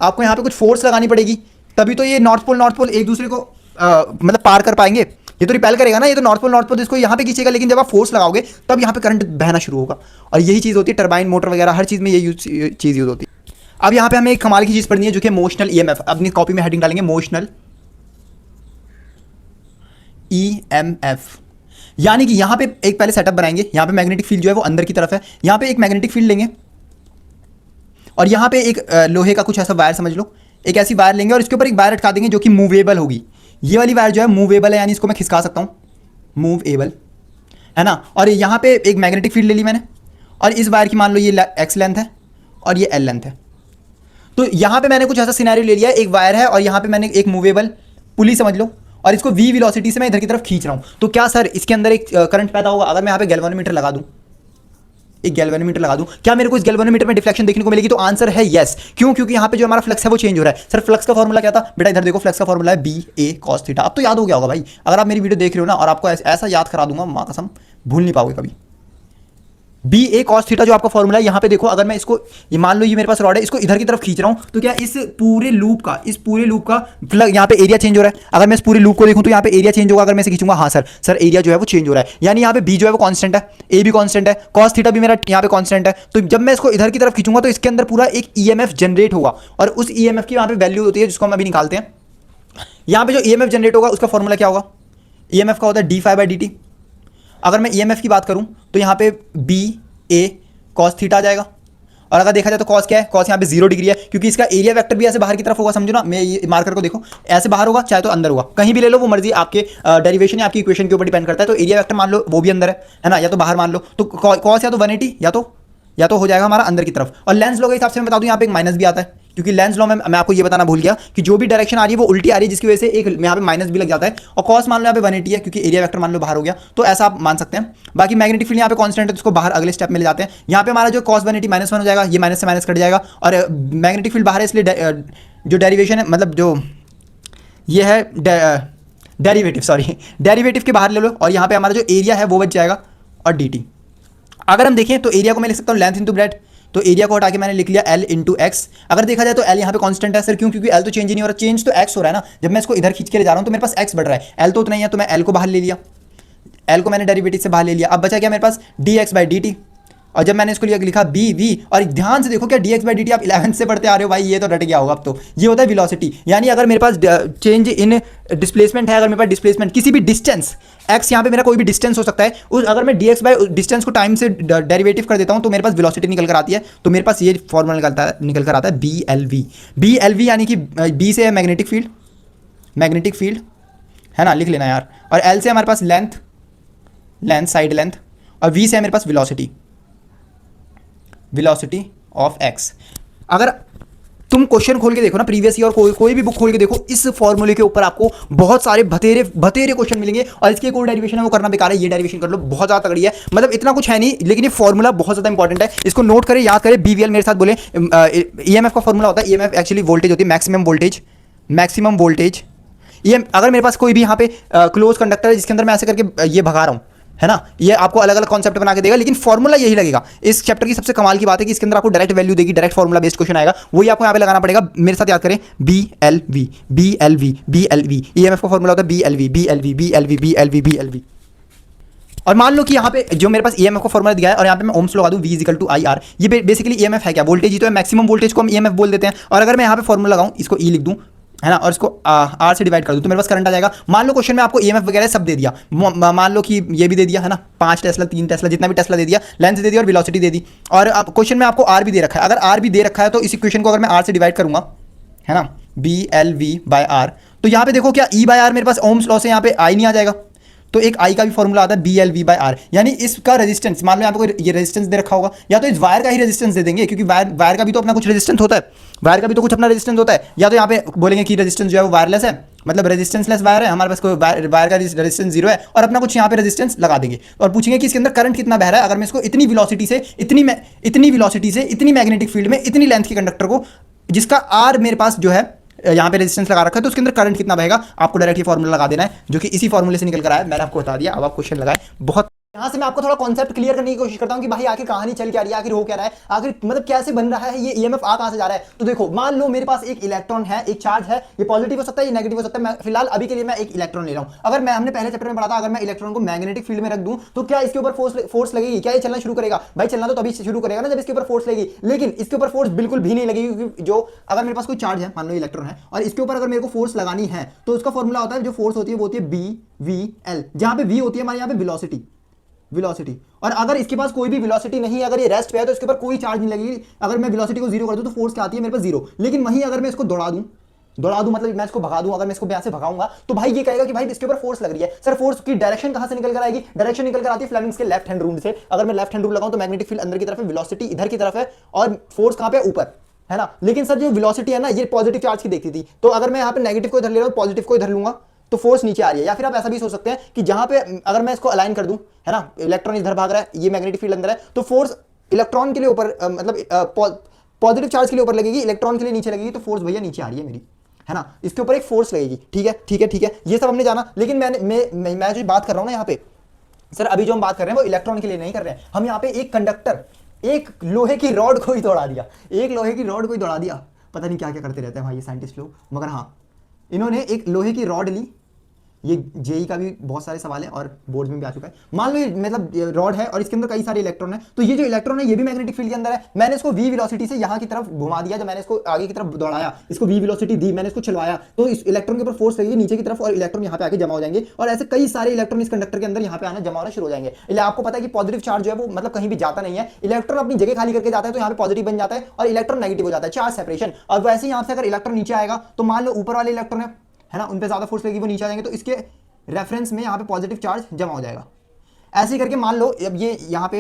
आपको यहाँ पे कुछ फोर्स लगानी पड़ेगी, तभी तो ये नॉर्थ पोल एक दूसरे को मतलब पार कर पाएंगे। ये तो रिपेल करेगा ना, ये तो नॉर्थ पोल इसको यहाँ पे खींचेगा, लेकिन जब आप फोर्स लगाओगे तब यहाँ पे करंट बहना शुरू होगा। और यही चीज़ होती है टरबाइन मोटर वगैरह हर चीज़ में यही चीज़ यूज होती है। अब यहाँ पे हमें एक कमाल की चीज़ पढ़नी है जो कि इमोशनल ईएमएफ। अपनी कॉपी में हेडिंग डालेंगे इमोशनल ईएमएफ। यानी कि यहाँ पे एक पहले सेटअप बनाएंगे, यहाँ पे मैग्नेटिक फील्ड जो है वो अंदर की तरफ है, यहाँ पे एक मैग्नेटिक फील्ड लेंगे और यहाँ पे एक लोहे का कुछ ऐसा वायर समझ लो, एक ऐसी वायर लेंगे और इसके ऊपर एक वायर अटका देंगे जो कि मूवेबल होगी। ये वाली वायर जो है मूवेबल है, यानी इसको मैं खिसका सकता हूँ, मूवेबल है ना। और यहाँ पे एक मैग्नेटिक फील्ड ले ली मैंने, और इस वायर की मान लो ये एक्स लेंथ है और ये एल लेंथ है। तो यहाँ पे मैंने कुछ ऐसा सिनेरियो ले लिया, एक वायर है और यहाँ पे मैंने एक मूवेबल पुली समझ लो, और इसको v वेलोसिटी से मैं इधर की तरफ खींच रहा हूँ। तो क्या सर इसके अंदर एक करंट पैदा होगा? अगर मैं यहाँ पे गैल्वेनोमीटर लगा दूँ, एक गैल्वेनोमीटर लगा दूं, क्या मेरे को इस गैल्वेनोमीटर में डिफ्लेक्शन देखने को मिलेगी? तो आंसर है यस। क्यों? क्योंकि यहाँ पे जो हमारा फ्लक्स है वो चेंज हो रहा है। सर फ्लक्स का फॉर्मूला क्या था बेटा? इधर देखो, फ्लक्स का फॉर्मूला है बी ए कॉस थीटा। अब तो याद हो गया होगा भाई, अगर आप मेरी वीडियो देख रहे हो ना, और आपको ऐसा याद करा दूंगा, मां कसम भूल नहीं पाओगे कभी। बी ए कॉस थीटा जो आपका फॉर्मूला है, यहाँ पे देखो, अगर मैं इसको, ये मान लो ये मेरे पास रॉड है, इसको इधर की तरफ खींच रहा हूँ, तो क्या इस पूरे लूप का यहाँ पे एरिया चेंज हो रहा है? अगर मैं इस पूरे लूप को देखूँ तो यहाँ पे एरिया चेंज होगा अगर मैं इसे खींचूंगा। हाँ सर एरिया जो है वो चेंज हो रहा है, यानी यहाँ पे बी जो है वो कांस्टेंट है, ए भी कांस्टेंट है, कॉस थीटा भी मेरा यहाँ पे कांस्टेंट है। तो जब मैं इसको इधर की तरफ खींचूंगा तो इसके अंदर पूरा एक ईएमएफ जनरेट होगा, और उस ईएमएफ की यहाँ पे वैल्यू होती है जिसको हम अभी निकालते हैं। यहाँ पे जो ईएमएफ जनरेट होगा उसका फॉर्मूला क्या होगा? ईएमएफ का होता है d∅dt। अगर मैं ईएमएफ की बात करूँ तो यहाँ पे बी ए कॉस थीटा आ जाएगा, और अगर देखा जाए तो कॉस क्या है? कॉस यहाँ पे 0 डिग्री है, क्योंकि इसका एरिया वेक्टर भी ऐसे बाहर की तरफ होगा, समझो ना। मैं ये मार्कर को देखो, ऐसे बाहर होगा चाहे तो अंदर होगा, कहीं भी ले लो, वो मर्जी आपके डेरिवेशन या आपकी इक्वेशन के ऊपर डिपेंड करता है। तो एरिया वेक्टर मान लो वो भी अंदर है ना, या तो बाहर मान लो। तो कॉस या तो 180 या तो हो जाएगा हमारा अंदर की तरफ। और लेंस लॉ के हिसाब से मैं बता दूं यहाँ पे एक माइनस भी आता है, क्योंकि लेंस लॉ में मैं आपको ये बताना भूल गया कि जो भी डायरेक्शन आ रही है वो उल्टी आ रही है, जिसकी वजह से एक यहाँ पे माइनस भी लग जाता है। और कॉस मान लो यहाँ पे 180 है, क्योंकि एरिया वेक्टर मान लो बाहर हो गया, तो ऐसा आप मान सकते हैं। बाकी मैग्नेटिक फील्ड यहाँ पे कांस्टेंट है, तो उसको बाहर अगले स्टेप में ले जाते हैं। यहाँ पे हमारा जो कॉस 180 -1 हो जाएगा, ये माइनस से माइनस कट जाएगा, और मैग्नेटिक फील्ड बाहर है, इसलिए जो डेरिवेशन है, मतलब जो ये है डेरिवेटिव के बाहर ले लो, और यहाँ पे हमारा जो एरिया है वो बच जाएगा, और dt। अगर हम देखें तो एरिया को मैं लिख सकता हूँ लेंथ इंटू ब्रेड, तो एरिया को हटा के मैंने लिख लिया L इंटू एक्स। अगर देखा जाए तो L यहाँ पे कांस्टेंट है सर, क्यों? क्योंकि L तो चेंज ही नहीं हो रहा, चेंज तो x हो रहा है ना। जब मैं इसको इधर खींच के ले जा रहा हूँ तो मेरे पास x बढ़ रहा है, L तो उतना ही है, तो मैं L को बाहर ले लिया, L को मैंने डेरिवेटिव से बाहर ले लिया। अब बचा क्या मेरे पास? dx/dt। और जब मैंने इसको लिखा b, और ध्यान से देखो क्या dx/dt आप 11th से पढ़ते आ रहे हो भाई, ये तो रट गया होगा अब तो। ये होता है वेलोसिटी, यानी अगर मेरे पास चेंज इन डिस्प्लेसमेंट है, अगर मेरे पास डिस्प्लेसमेंट किसी भी डिस्टेंस x, यहाँ पे मेरा कोई भी डिस्टेंस हो सकता है, उस अगर मैं dx/डिस्टेंस को टाइम से डेरिवेटिव कर देता हूँ तो मेरे पास वेलोसिटी निकल कर आती है। तो मेरे पास ये फॉर्मूला निकल कर आता है BLV, यानी कि B से है मैग्नेटिक फील्ड है ना, लिख लेना यार। और L से हमारे पास लेंथ साइड लेंथ, और V से है मेरे पास वेलोसिटी ऑफ x। अगर तुम क्वेश्चन खोल के देखो ना प्रीवियस ईयर, कोई भी बुक खोल के देखो, इस फॉर्मूले के ऊपर आपको बहुत सारे भतेरे क्वेश्चन मिलेंगे, और इसके कोई डेरिवेशन है वो करना बेकार है, ये डेरिवेशन कर लो, बहुत ज़्यादा तगड़ी है। मतलब इतना कुछ है नहीं, लेकिन ये फॉर्मूला बहुत ज़्यादा इंपॉर्टेंट है, इसको नोट करें, याद करें। BVL मेरे साथ बोले, ईएमएफ का फॉर्मूला होता है, ईएमएफ एक्चुअली वोल्टेज होती है, मैक्सिमम वोल्टेज। ये अगर मेरे पास कोई भी यहाँ पे क्लोज कंडक्टर है जिसके अंदर मैं ऐसे करके ये भगा रहा हूँ, है ना, ये आपको अलग अलग कॉन्सेप्ट बना के देगा, लेकिन फॉर्मूला यही लगेगा। इस चैप्टर की सबसे कमाल की बात है कि इसके अंदर आपको डायरेक्ट वैल्यू देगी, डायरेक्ट फॉर्मूला बेस्ड क्वेश्चन आएगा, वही आपको यहाँ पे लगाना पड़ेगा। मेरे साथ याद करें, BLV। ईएमएफ का फॉर्मूला होता है BLV। और मान लो कि यहाँ पे जो मेरे पास ईएमएफ का फॉर्मूला दिया है, और यहाँ पे मैं ओम्स लगा दूं V = IR। ये बेसिकली ईएमएफ है क्या? वोल्टेज ही तो है, मैक्सिमम वोल्टेज को हम ईएमएफ बोल देते हैं। और अगर मैं यहाँ पे फॉर्मूला लगाऊं, इसको E लिख दूं, है ना, और इसको R से डिवाइड कर दूं, तो मेरे पास करंट आ जाएगा। मान लो क्वेश्चन में आपको ईएमएफ वगैरह सब दे दिया, मान लो कि ये भी दे दिया, है ना, 5 टेस्ला 3 टेस्ला जितना भी टेस्ला दे दिया, लेंथ दे दिया और वेलोसिटी दे दी, और अब क्वेश्चन में आपको R भी दे रखा है। अगर R भी दे रखा है तो इस इक्वेशन को अगर मैं R से डिवाइड करूंगा, है ना, BLV/R, तो यहाँ पे देखो क्या E/R मेरे पास ओम्स लॉ से यहाँ पे I नहीं आ जाएगा। तो एक आई का भी फॉर्मूला आता है BL/V/R, यानी इसका रेजिस्टेंस, मान लो यहाँ पे कोई ये रेजिस्टेंस दे रखा होगा, या तो इस वायर का ही रेजिस्टेंस दे देंगे, क्योंकि वायर का भी तो अपना कुछ रेजिस्टेंस होता है, वायर का भी तो कुछ अपना रेजिस्टेंस होता है, या तो यहाँ पे बोलेंगे कि रेजिस्टेंस जो है वो वायरलेस है, मतलब रेजिस्टेंस लेस वायर है, हमारे पास कोई वायर का रेजिस्टेंस जीरो है, और अपना कुछ यहाँ पे रेजिस्टेंस लगा देंगे और पूछेंगे कि इसके अंदर करंट कितना बह रहा है। अगर मैं इसको इतनी वेलोसिटी से इतनी मैग्नेटिक फील्ड में इतनी लेंथ के कंडक्टर को, जिसका आर मेरे पास जो है यहाँ पे रेजिस्टेंस लगा रखा है, तो उसके अंदर करंट कितना बहेगा, आपको डायरेक्ट ये फॉर्मूला लगा देना है, जो कि इसी फॉर्मूले से निकल कर आया, मैंने आपको बता दिया। अब आप क्वेश्चन लगाए। बहुत यहाँ से मैं आपको थोड़ा कॉन्सेप्ट क्लियर करने की कोशिश करता हूँ कि भाई आखिर कहानी चल क्या रही है, आखिर हो क्या रहा है, आखिर मतलब कैसे बन रहा है ये ईएमएफ, आ कहां से जा रहा है। तो देखो, मान लो मेरे पास एक इलेक्ट्रॉन है, एक चार्ज है, ये पॉजिटिव हो सकता है, ये नेगेटिव हो सकता है। मैं फिलहाल अभी के लिए मैं एक इलेक्ट्रॉन ले रहा हूँ। अगर मैं, हमने पहले चैप्टर में पढ़ा था, अगर मैं इलेक्ट्रॉन को मैग्नेटिक फील्ड में रख दूं तो क्या इसके ऊपर फोर्स लगेगी, क्या ये चलना शुरू करेगा? भाई चलना तो तभी शुरू करेगा ना जब इसके ऊपर फोर्स लगेगी, लेकिन इसके ऊपर फोर्स बिल्कुल भी नहीं लगेगी, क्योंकि जो अगर मेरे पास कोई चार्ज है, मान लो इलेक्ट्रॉन है, और इसके ऊपर अगर मेरे को फोर्स लगानी है तो उसका फॉर्मूला होता है, जो फोर्स होती है वो होती है BVL, जहां पे V होती है हमारे यहाँ पे वेलोसिटी, और अगर इसके पास कोई भी वेलोसिटी नहीं है, अगर ये रेस्ट पे है, तो इसके ऊपर कोई चार्ज नहीं लगेगी। अगर मैं वेलोसिटी को जीरो कर दूं तो फोर्स क्या आती है मेरे पास, जीरो। लेकिन वहीं अगर मैं इसको दौड़ा दूं मतलब मैं इसको भगा दूं, अगर मैं इसको यहां से भगाऊंगा तो भाई ये कहेगा कि भाई इसके ऊपर फोर्स लग रही है। सर फोर्स की डायरेक्शन कहां से निकल कर आएगी? डायरेक्शन निकल कर आती है फ्लेमिंग्स के लेफ्ट हैंड रूल से। अगर मैं लेफ्ट हैंड रूल लगाऊं तो मैग्नेटिक फील्ड अंदर की तरफ है, वेलोसिटी इधर की तरफ है, और फोर्स कहां पे, ऊपर है ना। लेकिन सर जो वेलोसिटी है ना, ये पॉजिटिव चार्ज की देखती थी, तो अगर मैं यहाँ पे नेगेटिव को इधर ले रहा हूँ, पॉजिटिव को इधर लूंगा, तो फोर्स नीचे आ रही है। या फिर आप ऐसा भी सोच सकते हैं कि जहां पे अगर मैं इसको अलाइन कर दूं, है ना, इलेक्ट्रॉन इधर भाग रहा है, ये मैग्नेटिक फील्ड अंदर है, तो फोर्स इलेक्ट्रॉन के लिए ऊपर, मतलब पॉजिटिव चार्ज के लिए ऊपर लगेगी, इलेक्ट्रॉन के लिए नीचे लगेगी, तो फोर्स भैया नीचे आ रही है मेरी, है ना, इसके ऊपर एक फोर्स लगेगी। ठीक है, ये सब हमने जाना। लेकिन मैं जो बात कर रहा हूं ना यहाँ पे, सर अभी जो हम बात कर रहे हैं वो इलेक्ट्रॉन के लिए नहीं कर रहे हैं हम। यहाँ पे एक कंडक्टर, एक लोहे की रॉड को ही दौड़ा दिया, पता नहीं क्या क्या करते रहते हैं भाई ये साइंटिस्ट लोग, मगर हाँ, इन्होंने एक लोहे की रॉड ली। ये जेई का भी बहुत सारे सवाल है और बोर्ड में भी आ चुका है। मान लो ये मतलब रॉड है और इसके अंदर कई सारे इलेक्ट्रॉन है, तो ये जो इलेक्ट्रॉन है ये भी मैग्नेटिक फील्ड के अंदर है। मैंने इसको v वेलोसिटी से यहाँ की तरफ घुमा दिया, जब मैंने इसको आगे की तरफ दौड़ाया, इसको v वेलोसिटी दी, मैंने इसको चलवाया, तो इस इलेक्ट्रॉन के ऊपर फोर्स लगेगी नीचे की तरफ, और इलेक्ट्रॉन यहाँ पे आके जमा हो जाएंगे, और ऐसे कई सारे इलेक्ट्रॉन इस कंडक्टर के अंदर यहाँ पे आना जमा होना शुरू हो जाएंगे। इसलिए आपको पता है कि पॉजिटिव चार्ज जो है वो मतलब कहीं भी जाता नहीं है, इलेक्ट्रॉन अपनी जगह खाली करके जाता है, तो यहाँ पे पॉजिटिव बन जाता है और इलेक्ट्रॉन नेगेटिव हो जाता है, चार्ज सेपरेशन। और वैसे यहाँ से अगर इलेक्ट्रॉन नीचे आएगा, तो मान लो ऊपर वाले इलेक्ट्रॉन है ना, उन पर ज्यादा फोर्स लगेगी, वो नीचे आ जाएंगे, तो इसके रेफरेंस में यहाँ पे पॉजिटिव चार्ज जमा हो जाएगा। ऐसे ही करके मान लो अब ये यहाँ पे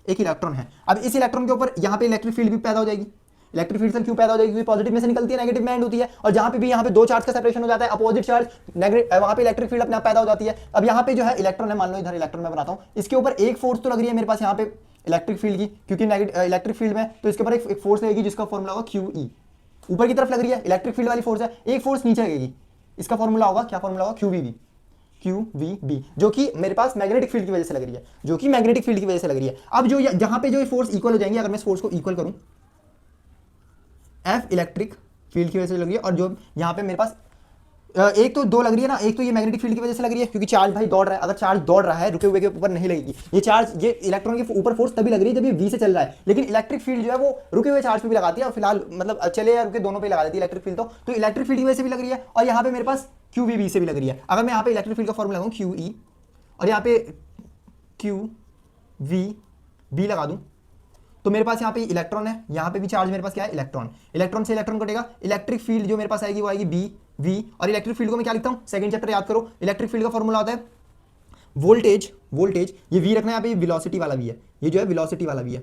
एक इलेक्ट्रॉन है, अब इस इलेक्ट्रॉन के ऊपर यहाँ पे इलेक्ट्रिक फील्ड भी पैदा हो जाएगी। इलेक्ट्रिक फील्ड क्यों पैदा हो जाएगी? क्योंकि पॉजिटिव में से निकलती है, नेगेटिव में एंड होती है, और जहाँ पे भी यहाँ पे दो चार्ज का सेपरेशन हो जाता है, अपोजिट चार्ज नेगेटिव, वहाँ पे इलेक्ट्रिक फील्ड अपने आप पैदा हो जाती है। अब यहाँ पे जो है इलेक्ट्रॉन है, मान लो इधर इलेक्ट्रॉन मैं बनाता हूँ, इसके ऊपर एक फोर्स तो लग रही है मेरे पास यहाँ पे इलेक्ट्रिक फील्ड की, क्योंकि इलेक्ट्रिक फील्ड में, तो इसके ऊपर एक फोर्स लगेगी जिसका फॉर्मूला होगा QE। ऊपर की तरफ लग रही है इलेक्ट्रिक फील्ड वाली फोर्स है, एक फोर्स नीचे लगेगी, इसका फॉर्मूला होगा, क्या फॉर्मूला होगा? QVB, जो कि मेरे पास मैग्नेटिक फील्ड की वजह से लग रही है, अब जो जहां पे जो फोर्स इक्वल हो जाएंगे, अगर मैं इस फोर्स को इक्वल करूं, F इलेक्ट्रिक फील्ड की वजह से लग रही है, और जो यहां पे मेरे पास एक तो दो लग रही है ना, एक तो ये मैग्नेटिक फील्ड की वजह से लग रही है, क्योंकि चार्ज भाई दौड़ रहा है। अगर चार्ज दौड़ रहा है, रुके हुए के ऊपर नहीं लगेगी ये चार्ज, ये इलेक्ट्रॉन के ऊपर फोर्स तभी लग रही है जब ये V से चल रहा है। लेकिन इलेक्ट्रिक फील्ड जो है वो रुके हुए चार्ज पे भी लगाती है, और फिलहाल मतलब चले या रुके दोनों पे लगा देती है इलेक्ट्रिक फील्ड। तो इलेक्ट्रिक फील्ड की वजह से भी लग रही है, और यहाँ पे मेरे पास QVB से भी लग रही है। अगर मैं यहाँ पे इलेक्ट्रिक फील्ड का फॉर्मूला लगाऊं QE, और यहाँ पे QVB लगा दूं, तो मेरे पास यहाँ पे इलेक्ट्रॉन है, यहाँ पे भी चार्ज मेरे पास क्या है? इलेक्ट्रॉन से इलेक्ट्रॉन कटेगा, इलेक्ट्रिक फील्ड जो मेरे पास आएगी वो आएगी BV, और इलेक्ट्रिक फील्ड को मैं क्या लिखता हूँ? सेकंड चैप्टर याद करो, इलेक्ट्रिक फील्ड का फॉर्मूला होता है वोल्टेज, ये V रखना है, यहाँ पे वेलोसिटी वाला V है, ये जो है वेलोसिटी वाला V है,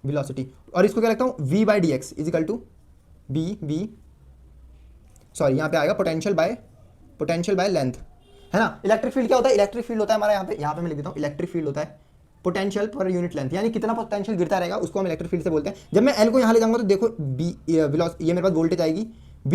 वेलोसिटी, और इसको क्या लिखता हूँ? V/dx is equal to BV, sorry यहाँ पे आएगा पोटेंशियल बाय लेंथ, है ना। इलेक्ट्रिक फील्ड क्या होता है? इलेक्ट्रिक फील्ड होता है हमारा यहाँ पे मैं लिख देता हूँ, इलेक्ट्रिक फील्ड होता है पोटेंशियल पर यूनिट लेंथ, यानी कितना पोटेंशियल गिरता रहेगा उसको हम इलेक्ट्रिक फील्ड से बोलते हैं। जब मैं L को यहाँ ले जाऊंगा तो देखो ये मेरे पास वोल्टेज आएगी, V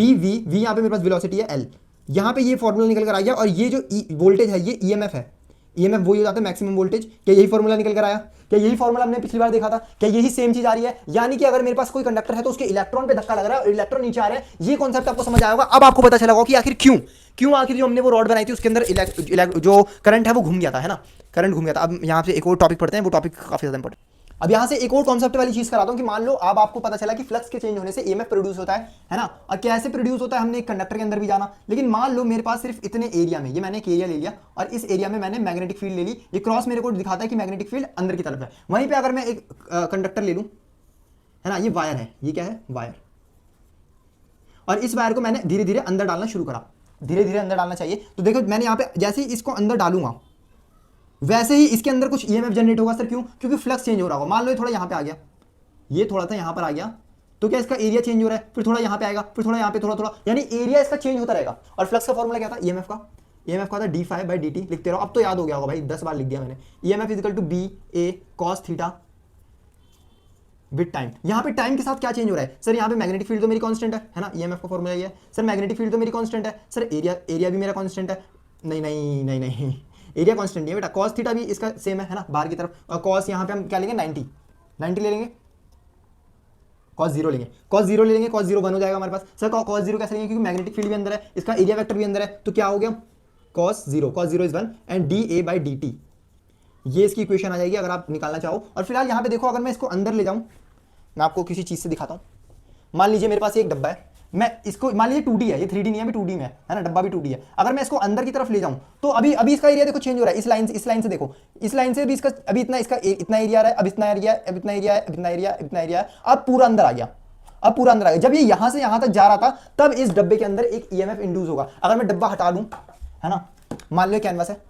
यहाँ पे मेरे पास वेलोसिटी है L, यहाँ पे ये फॉर्मूला निकल कर आ गया, और ये जो वोल्टेज है ये EMF है, EMF वही हो जाता है मैक्सिमम वोल्टेज। क्या यही फॉर्मूला निकल कर आया? क्या यही फॉर्मूला हमने पिछली बार देखा था? क्या यही सेम चीज आ रही है? यानी कि अगर मेरे पास कोई कंडक्टर है तो उसके इलेक्ट्रॉन पे धक्का लग रहा है और इलेक्ट्रॉन नीचे आ रहे हैं, ये कॉन्सेप्ट आपको समझ आया होगा। अब आपको पता चला होगा कि आखिर क्यों आखिर जो हमने वो रॉड बनाई थी उसके अंदर जो करंट है वो घूम गया था, है ना, करंट घूम गया था। अब यहाँ से एक और टॉपिक पढ़ते हैं, वो टॉपिक काफी ज्यादा इंपॉर्टेंट। अब यहाँ से एक और कॉन्सेप्ट वाली चीज कराता हूँ कि मान लो अब आपको पता चला कि फ्लक्स के चेंज होने से EMF प्रोड्यूस होता है ना, और कैसे प्रोड्यूस होता है हमने एक कंडक्टर के अंदर भी जाना। लेकिन मान लो मेरे पास सिर्फ इतने एरिया में, ये मैंने एक एरिया ले लिया और इस एरिया में मैंने मैग्नेटिक फील्ड ले ली, ये क्रॉस मेरे को दिखाता है कि मैग्नेटिक फील्ड अंदर की तरफ है। वहीं पर अगर मैं एक कंडक्टर ले लूँ, है ना, ये वायर है, ये क्या है? वायर, और इस वायर को मैंने धीरे धीरे अंदर डालना शुरू करा, धीरे धीरे अंदर डालना चाहिए। तो देखो मैंने यहाँ पे जैसे ही इसको अंदर डालूंगा, वैसे ही इसके अंदर कुछ ईएमएफ जनरेट होगा सर, क्यों? क्योंकि फ्लक्स चेंज हो रहा होगा। मान लो ये थोड़ा यहाँ पे आ गया, ये थोड़ा सा यहाँ पर आ गया, तो क्या इसका एरिया चेंज हो रहा है, फिर थोड़ा यहाँ पे आएगा, फिर थोड़ा यहाँ पे, थोड़ा थोड़ा, यानी एरिया इसका चेंज होता रहेगा। और फ्लक्स का फॉर्मूला क्या था ईएमएफ का? ईएमएफ का था d∅/dt। लिखते रहो, अब तो याद हो गया होगा भाई, 10 बार लिख दिया मैंने। EMF is equal to B A cos theta with time. यहाँ पे टाइम के साथ क्या चेंज हो रहा है सर? यहाँ पे मैग्नेटिक फील्ड तो मेरी कांस्टेंट है ना, ईएमएफ का फॉर्मूला ये है सर। मैग्नेटिक फील्ड तो मेरी कांस्टेंट है सर, एरिया भी मेरा कांस्टेंट है। नहीं नहीं नहीं नहीं, एरिया कांस्टेंट नहीं है बेटा, कॉस थीटा भी इसका सेम है ना, बाहर की तरफ। और कॉस यहाँ पे हम क्या लेंगे? 90 ले लेंगे, कॉस 0 लेंगे, कॉस 0 ले लेंगे, कॉस 0 1 हो जाएगा हमारे पास। सर कॉस 0 कैसे लेंगे? क्योंकि मैग्नेटिक फील्ड भी अंदर है, इसका एरिया वेक्टर भी अंदर है, तो क्या हो गया? कॉस 0 इज 1 एंड dA/dt, ये इसकी इक्वेशन आ जाएगी अगर आप निकालना चाहो। और फिलहाल यहाँ पे देखो, अगर मैं इसको अंदर ले जाऊँ, मैं आपको किसी चीज़ से दिखाता हूँ। मान लीजिए मेरे पास एक डब्बा है, मैं इसको, मान लीजिए 2D है, ये 3D नहीं है, अभी 2D में है ना, डब्बा भी 2D है। अगर मैं इसको अंदर की तरफ ले जाऊं तो अभी इसका एरिया देखो चेंज हो रहा है। इस लाइन से देखो, इस लाइन से भी इसका अभी इतना एरिया आ रहा है, अब इतना एरिया, अब इतना एरिया है, अब इतना एरिया, अब इतना एरिया है, अब पूरा अंदर आ गया, अब पूरा अंदर आ गया। जब ये यहां से यहां तक जा रहा था, तब इस डब्बे के अंदर एक ईएमएफ इंड्यूस होगा। अगर मैं डब्बा हटा दूं, है ना, मान लो कैनवास है,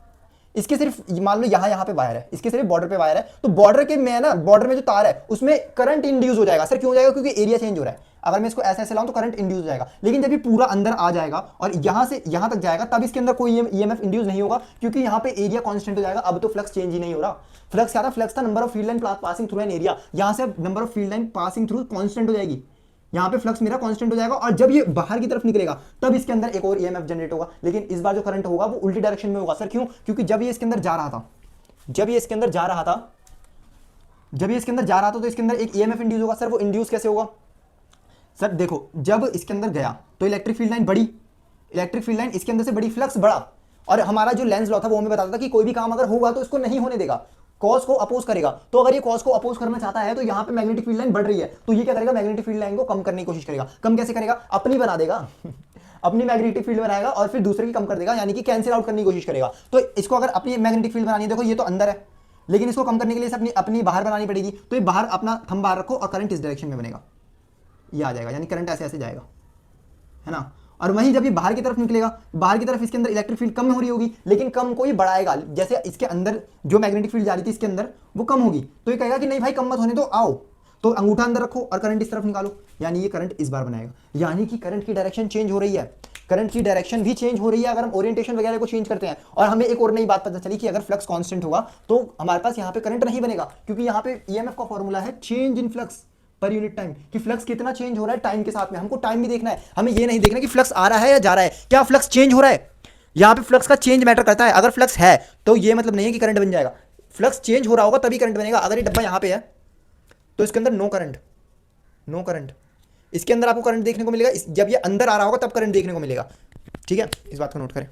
इसके सिर्फ मान लो यहाँ पे वायर है, इसके सिर्फ बॉर्डर पे वायर है, तो बॉर्डर के में ना, बॉर्डर में जो तार है उसमें करंट इंड्यूस हो जाएगा। सर क्यों हो जाएगा? क्योंकि एरिया चेंज हो रहा है। अगर मैं इसको ऐसे ऐसे लाऊं तो करंट इंड्यूस हो जाएगा। लेकिन जब ये पूरा अंदर आ जाएगा और यहां से यहां तक जाएगा, तब इसके अंदर कोई ईएमएफ इंड्यूस नहीं होगा, क्योंकि यहाँ पे एरिया कांस्टेंट हो जाएगा। अब तो फ्लक्स चेंज ही नहीं हो रहा। फ्लक्स क्या था? फ्लक्स था number of field line passing through an area. यहां से number of field line passing through constant हो जाएगी, यहाँ पे फ्लक्स मेरा कांस्टेंट हो जाएगा। और जब ये बाहर की तरफ निकलेगा, तब इसके अंदर एक और ईएमएफ जनरेट होगा। लेकिन इस बार जो करंट होगा वो उल्टी डायरेक्शन में होगा। सर क्यों? क्योंकि जब ये इसके अंदर जा रहा था, तो इसके अंदर एक ईएमएफ इंड्यूस होगा। सर वो इंड्यूस कैसे होगा? सर देखो, जब इसके अंदर गया तो इलेक्ट्रिक फील्ड लाइन बढ़ी, इलेक्ट्रिक फील्ड लाइन इसके अंदर से बड़ी, फ्लक्स बढ़ा। और हमारा जो लेंस लॉ था वो हमें बताता था कि कोई भी काम अगर होगा तो इसको नहीं होने देगा, कॉस को अपोज करेगा। तो अगर ये कॉस को अपोज करना चाहता है, तो यहाँ पे मैग्नेटिक फील्ड लाइन बढ़ रही है, तो ये क्या करेगा? मैग्नेटिक फील्ड लाइन को कम करने की कोशिश करेगा। कम कैसे करेगा? अपनी बना देगा अपनी मैग्नेटिक फील्ड बनाएगा और फिर दूसरे की कम कर देगा, यानी कि कैंसिल आउट करने की कोशिश करेगा। तो इसको अगर अपनी मैग्नेटिक फील्ड बनानी है, देखो ये तो अंदर है, लेकिन इसको कम करने के लिए अपनी बाहर बनानी पड़ेगी। तो ये बाहर अपना थंब बाहर रखो और करंट इस डायरेक्शन में बनेगा, ये आ जाएगा, यानी करंट ऐसे ऐसे जाएगा, है ना। और वहीं जब ये बाहर की तरफ निकलेगा, बाहर की तरफ इसके अंदर इलेक्ट्रिक फील्ड कम हो रही होगी, लेकिन कम को ये बढ़ाएगा। जैसे इसके अंदर जो मैग्नेटिक फील्ड जा रही थी इसके अंदर, वो कम होगी, तो ये कहेगा कि नहीं भाई कम मत होने दो, आओ। तो अंगूठा अंदर रखो और करंट इस तरफ निकालो, यानी ये करंट इस बार बनाएगा। यानी कि करंट की डायरेक्शन चेंज हो रही है, करंट की डायरेक्शन भी चेंज हो रही है अगर हम ओरिएंटेशन वगैरह को चेंज करते हैं। और हमें एक और नई बात पता चली कि अगर फ्लक्स कांस्टेंट होगा तो हमारे पास यहाँ पे करंट नहीं बनेगा, क्योंकि यहाँ पे ईएमएफ का फॉर्मूला है change in flux per unit time, कि फ्लक्स कितना चेंज हो रहा है टाइम के साथ में। हमको टाइम भी देखना है, हमें ये नहीं देखना कि फ्लक्स आ रहा है या जा रहा है, क्या फ्लक्स चेंज हो रहा है। यहाँ पे फ्लक्स का चेंज मैटर करता है। अगर फ्लक्स है तो ये मतलब नहीं है कि करंट बन जाएगा, फ्लक्स चेंज हो रहा होगा तभी करंट बनेगा। अगर ये डब्बा यहाँ पे है तो इसके अंदर नो करंट, इसके अंदर आपको करंट देखने को मिलेगा, जब ये अंदर आ रहा होगा तब करंट देखने को मिलेगा। ठीक है, इस बात को नोट करें।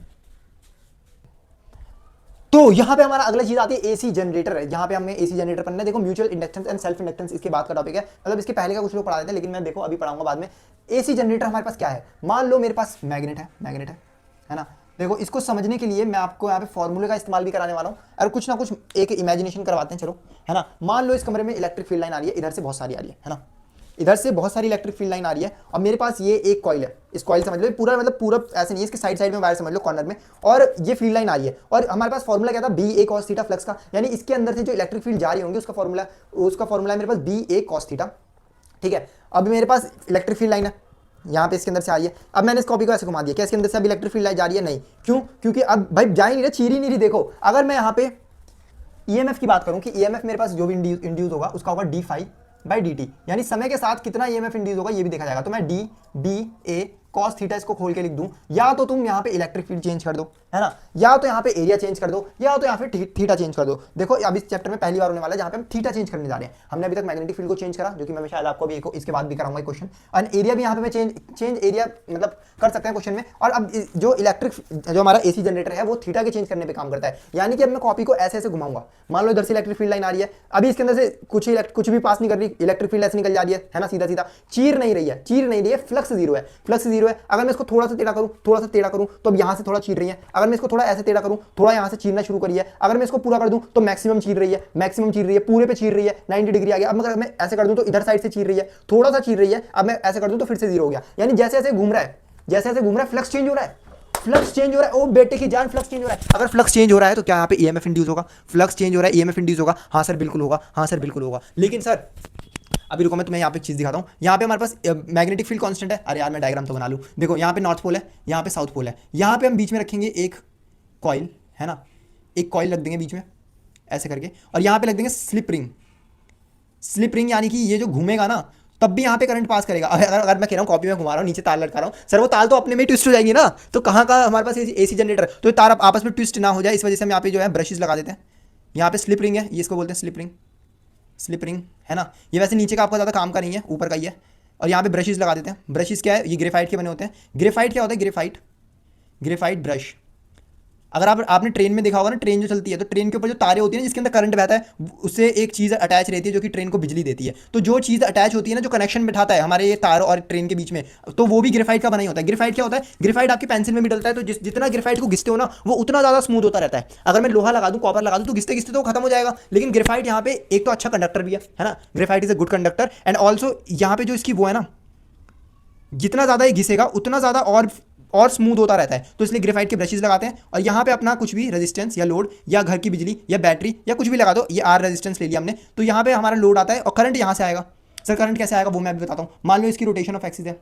तो यहां पे हमारा अगला चीज आती है एसी जनरेटर है। यहां पे हमें एसी जनरेटर पढ़ना है। देखो mutual inductance and self inductance इसके बाद का टॉपिक है, मतलब इसके पहले का कुछ लोग पढ़ा देते हैं, लेकिन मैं देखो अभी पढ़ाऊंगा बाद में। एसी जनरेटर हमारे पास क्या है? मान लो मेरे पास मैग्नेट है ना। देखो इसको समझने के लिए मैं आपको यहाँ पे फॉर्मूले का इस्तेमाल भी कराने वाला हूँ, और कुछ ना कुछ एक इमेजिनेशन करवाते हैं, चलो, है ना। मान लो इस कमरे में इलेक्ट्रिक फील्ड लाइन आ रही है, इधर से बहुत सारी आ रही है ना, इधर से बहुत सारी इलेक्ट्रिक फील्ड लाइन आ रही है, और मेरे पास ये एक कॉइल है। इस कॉइल समझ लो, पूरा मतलब पूरा ऐसे नहीं है, इसके साइड साइड में वायर समझ लो, कॉर्नर में, और ये फील्ड लाइन आ रही है। और हमारे पास फॉर्मूला क्या था? B A cos theta flux का, यानी इसके अंदर से जो इलेक्ट्रिक फील्ड जा रही होंगी उसका फॉर्मूला है मेरे पास बी ए कॉस थीटा। ठीक है, अब मेरे पास इलेक्ट्रिक फील्ड लाइन है, यहाँ पे इसके अंदर से आ रही है। अब मैंने इस कॉपी को ऐसे घुमा दिया, क्या इसके अंदर से अब इलेक्ट्रिक फील्ड लाइन जा रही है? नहीं। क्यों? क्योंकि अब भाई जा ही नहीं रही, चीर ही नहीं रही। देखो अगर मैं यहाँ पे ईएमएफ की बात करूं कि ईएमएफ मेरे पास जो भी इंड्यूस होगा उसका होगा d∅/dt, यानी समय के साथ कितना ईएमएफ इंड्यूस होगा ये भी देखा जाएगा। तो मैं D B A cos theta इसको खोल के लिख दूं, या तो तुम यहाँ पे इलेक्ट्रिक फील्ड चेंज कर दो, है ना, या तो यहाँ पे एरिया चेंज कर दो, या तो यहाँ पे थीटा चेंज कर दो। देखो अब इस चैप्टर में पहली बार होने वाला है जहाँ पे हम थीटा चेंज करने जा रहे हैं। हमने अभी तक मैग्नेटिक फील्ड को चेंज करा, जो कि मैं शायद आपको भी इसके बाद भी कराऊंगा क्वेश्चन, और एरिया भी यहाँ पे मैं चेंज एरिया मतलब कर सकते हैं क्वेश्चन में। और अब जो हमारा एसी जनरेटर है वो थीटा के चेंज करने पर काम करता है, यानी कि अब मैं कॉपी को ऐसे ऐसे घुमाऊंगा। मान लो इधर से इलेक्ट्रिक फील्ड लाइन आ रही है, अभी इसके अंदर से कुछ भी पास नहीं कर रही, इलेक्ट्रिक फील्ड ऐसे निकल जा रही है ना, सीधा सीधा चीर नहीं रही है, फ्लक्स जीरो है। अगर मैं इसको थोड़ा सा टेढ़ा करूं तो अब यहां से थोड़ा चीर रही है। अगर मैं इसको थोड़ा ऐसे टेढ़ा करूं, थोड़ा यहां से चीरना शुरू करी है। अगर मैं इसको पूरा कर दूं तो मैक्सिमम चीर रही है, पूरे पे चीर रही है, 90 डिग्री आ गया। अब अगर मैं ऐसे कर दूं तो इधर साइड से चीर रही है, थोड़ा सा चीर रही है। अब मैं ऐसे कर दूं तो फिर से जीरो हो गया, यानी जैसे जैसे घूम रहा है फ्लक्स चेंज हो रहा है। फ्लक्स चेंज हो रहा है, ओ बेटे की जान, फ्लक्स चेंज हो रहा है। अगर फ्लक्स चेंज हो रहा है तो क्या यहाँ पे ईएमएफ इंड्यूस होगा? फ्लक्स चेंज हो रहा है, ईएमएफ इंड्यूस होगा। हाँ सर बिल्कुल होगा, हाँ सर बिल्कुल होगा। लेकिन सर अभी रुको, मैं तुम्हें यहाँ पे एक चीज़ दिखाता हूँ। यहाँ पे हमारे पास मैग्नेटिक फील्ड कांस्टेंट है। अरे यार मैं डायग्राम तो बना लूँ। देखो यहाँ पे नॉर्थ पोल है, यहाँ पे साउथ पोल है। यहाँ पे हम बीच में रखेंगे एक कॉइल, है ना, एक कॉइल रख देंगे बीच में ऐसे करके, और यहाँ पे लग देंगे स्लिप रिंग। स्लिप रिंग यानी कि ये जो घूमेगा ना तब भी यहाँ पे करंट पास करेगा। अगर मैं कह रहा हूँ कॉपी में घुमा रहा हूँ, नीचे तार लटका रहा हूँ, सर वो तार तो अपने में ही ट्विस्ट हो जाएगी ना, तो कहाँ का हमारे पास एसी जनरेटर, तो ये तार आपस में ट्विस्ट ना हो जाए, इस वजह से हम यहाँ पे जो है ब्रशेज लगा देते हैं। यहाँ पे स्लिप रिंग है, ये इसको बोलते हैं स्लिप रिंग। स्लिप रिंग है ना, ये वैसे नीचे का आपका ज़्यादा काम का नहीं है, ऊपर का ही है। और यहाँ पे ब्रशेज लगा देते हैं। ब्रशेज क्या है? ये ग्रेफाइट के बने होते हैं। ग्रेफाइट क्या होता है? Graphite, graphite brush. अगर आपने ट्रेन में देखा होगा ना, ट्रेन जो चलती है तो ट्रेन के ऊपर जो तारे होती है ना जिसके अंदर करंट बहता है, उससे एक चीज़ अटैच रहती है जो कि ट्रेन को बिजली देती है। तो जो चीज़ अटैच होती है ना, जो कनेक्शन बिठाता है हमारे ये तार और ट्रेन के बीच में, तो वो भी ग्रेफाइट का बना ही होता है। ग्रेफाइट क्या होता है? ग्रेफाइट आपकी पेंसिल में भी डलता है, तो जितना ग्रेफाइट को घिसते हो ना वो उतना ज़्यादा स्मूथ होता रहता है। अगर मैं लोहा लगा दूँ, कॉपर लगा दूँ, तो घिसते घिसते तो खत्म हो जाएगा। लेकिन ग्रेफाइट यहाँ पे एक तो अच्छा कंडक्टर भी है ना, graphite is a good conductor. And also यहाँ पे जो इसकी वो है ना, जितना ज़्यादा ये घिसेगा उतना ज़्यादा और स्मूथ होता रहता है। तो इसलिए ग्रेफाइट के ब्रशेज लगाते हैं। और यहाँ पे अपना कुछ भी रेजिस्टेंस या लोड या घर की बिजली या बैटरी या कुछ भी लगा दो। ये आर रेजिस्टेंस ले लिया हमने, तो यहाँ पे हमारा लोड आता है और करंट यहाँ से आएगा। सर करंट कैसे आएगा वो मैं अभी बताता हूँ। मान लो इसकी रोटेशन ऑफ एक्सिस है,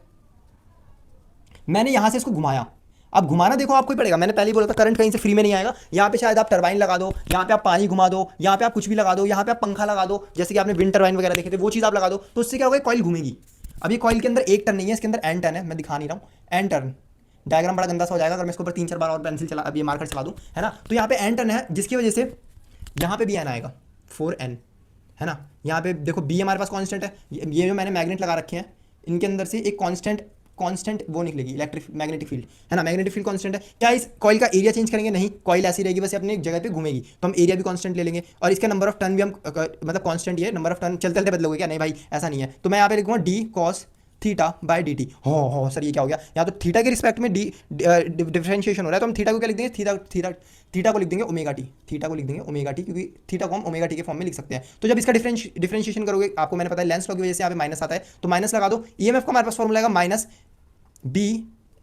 मैंने यहाँ से इसको घुमाया। अब घुमाना देखो आपको ही पड़ेगा, मैंने पहले ही बोला था करंट कहीं से फ्री में नहीं आएगा। यहाँ पे शायद आप टरबाइन लगा दो, यहाँ पे आप पानी घुमा दो, यहाँ पे आप कुछ भी लगा दो, यहाँ पे आप पंखा लगा दो, जैसे कि आपने विंड टरबाइन वगैरह देखे थे, वो चीज़ आप लगा दो, तो उससे क्या होगा? कॉइल घूमेगी। अब ये कॉइल के अंदर एक टर्न नहीं है, इसके अंदर एन टर्न है। मैं दिखा नहीं रहा हूँ, एन टर्न। डायग्राम बड़ा गंदा सा हो जाएगा अगर मैं इसके ऊपर 3-4 बार और पेंसिल चला, अब ये मार्कर चला दूँ, है ना। तो यहाँ पे एन टर्न है, जिसकी वजह से यहाँ पे भी एन आएगा, 4n, है ना। यहाँ पे देखो बी हमारे पास कांस्टेंट है। ये जो मैंने मैग्नेट लगा रखे हैं इनके अंदर से एक कांस्टेंट वो निकलेगी, इलेक्ट्रिक मैग्नेटिक फील्ड, है ना। मैग्नेटिक फील्ड कांस्टेंट है। क्या इस कॉइल का एरिया चेंज करेंगे? नहीं, कॉइल ऐसी रहेगी, बस अपनी एक जगह पे घूमेगी। तो हम एरिया भी कांस्टेंट ले लेंगे और इसका नंबर ऑफ टर्न भी हम मतलब कांस्टेंट, ये नंबर ऑफ टर्न चलते चलते बदलोगे क्या? नहीं भाई ऐसा नहीं है। तो मैं यहाँ पे लिखूंगा D cos theta by D T. हो सर ये क्या हो गया? यहाँ तो थीटा के रिस्पेक्ट में डी डिफरेंशिएशन हो रहा है, तो हम थीटा को क्या लिख देंगे? थीटा को लिख देंगे ओमेगा टी। थीटा को लिख देंगे ओमेगा टी, क्योंकि थीटा को हम ओमेगा टी के फॉर्म में लिख सकते हैं। तो जब इसका डिफरेंशिएशन करोगे, आपको मैंने पता है लेंस लॉ की वजह से यहाँ पे माइनस आता है, तो माइनस लगा दो। ईएमएफ का हमारे पास फॉर्मूला आएगा माइनस बी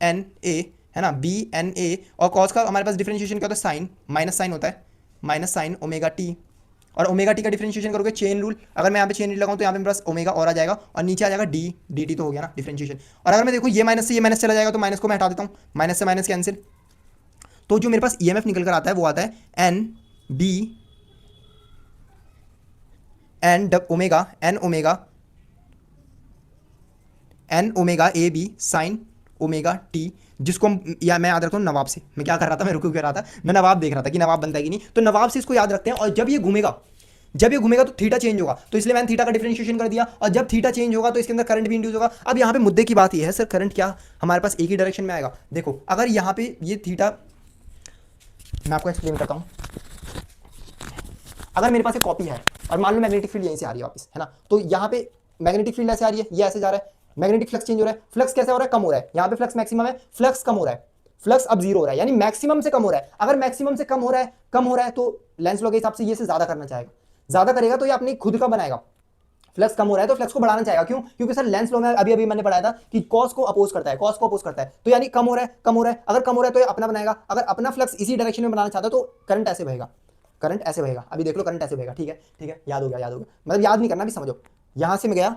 एन ए, है ना, बी एन ए। और कॉस का हमारे पास डिफरेंशिएशन क्या होता है? साइन, माइनस साइन होता है, माइनस साइन ओमेगा टी। और ओमेगा टी का डिफरेंशिएशन करोगे चेन रूल, अगर मैं यहाँ पे चेन रूल लगाऊँ तो यहाँ पे मेरे पास ओमेगा और आ जाएगा और नीचे आ जाएगा डी, डी टी तो हो गया ना डिफरेंशिएशन। और अगर मैं देखूँ ये माइनस से ये माइनस चला जाएगा, तो माइनस को मैं हटा देता हूँ, माइनस से माइनस कैंसिल। तो जो मेरे पास ईएमएफ निकल कर आता है वो आता है N B N omega N omega A B sine omega T, जिसको हम, या मैं याद रखता हूँ नवाब से। मैं क्या कर रहा था? मैं रुको कर रहा था, मैं नवाब देख रहा था कि नवाब बनता है कि नहीं, तो नवाब से इसको याद रखते हैं। और जब ये घूमेगा तो थीटा चेंज होगा, तो इसलिए मैंने थीटा का डिफरेंशिएशन कर दिया। और जब थीटा चेंज होगा तो इसके अंदर करंट भी इंड्यूस होगा। अब यहाँ पे मुद्दे की बात यह है, सर करंट क्या हमारे पास एक ही डायरेक्शन में आएगा? देखो अगर यहाँ पे ये थीटा, मैं आपको एक्सप्लेन करता हूँ। अगर मेरे पास एक कॉपी है और मान लो मैग्नेटिक फील्ड यहीं से आ रही है वापस, है ना, तो यहाँ पे मैग्नेटिक फील्ड ऐसे आ रही है, ये ऐसे जा रहा है, मैग्नेटिक फ्लक्स चेंज हो रहा है। फ्लक्स कैसे हो रहा है? कम हो रहा है। यहाँ पे फ्लक्स मैक्सिमम है, फ्लक्स कम हो रहा है, फ्लक्स अब जीरो हो रहा है, यानी मैक्सिमम से कम हो रहा है। अगर मैक्सिमम से कम हो रहा है तो लेंस लॉ के हिसाब से ये से ज्यादा करना चाहेगा, ज्यादा करेगा तो ये अपनी खुद का बनाएगा। फ्लक्स कम हो रहा है तो फ्लक्स को बढ़ाना चाहेगा, क्यों? क्योंकि सर लेंस लॉ में अभी मैंने पढ़ाया था कि कॉस को अपोज करता है, तो यानी कम हो रहा है, अगर कम हो रहा है तो ये अपना बनाएगा। अगर अपना फ्लक्स इसी डायरेक्शन में बनाना चाहता है तो करंट ऐसे बहेगा, अभी देख लो करंट ऐसे बहेगा। ठीक है, याद हो गया, मतलब याद नहीं करना भी, समझो। यहां से मैं गया,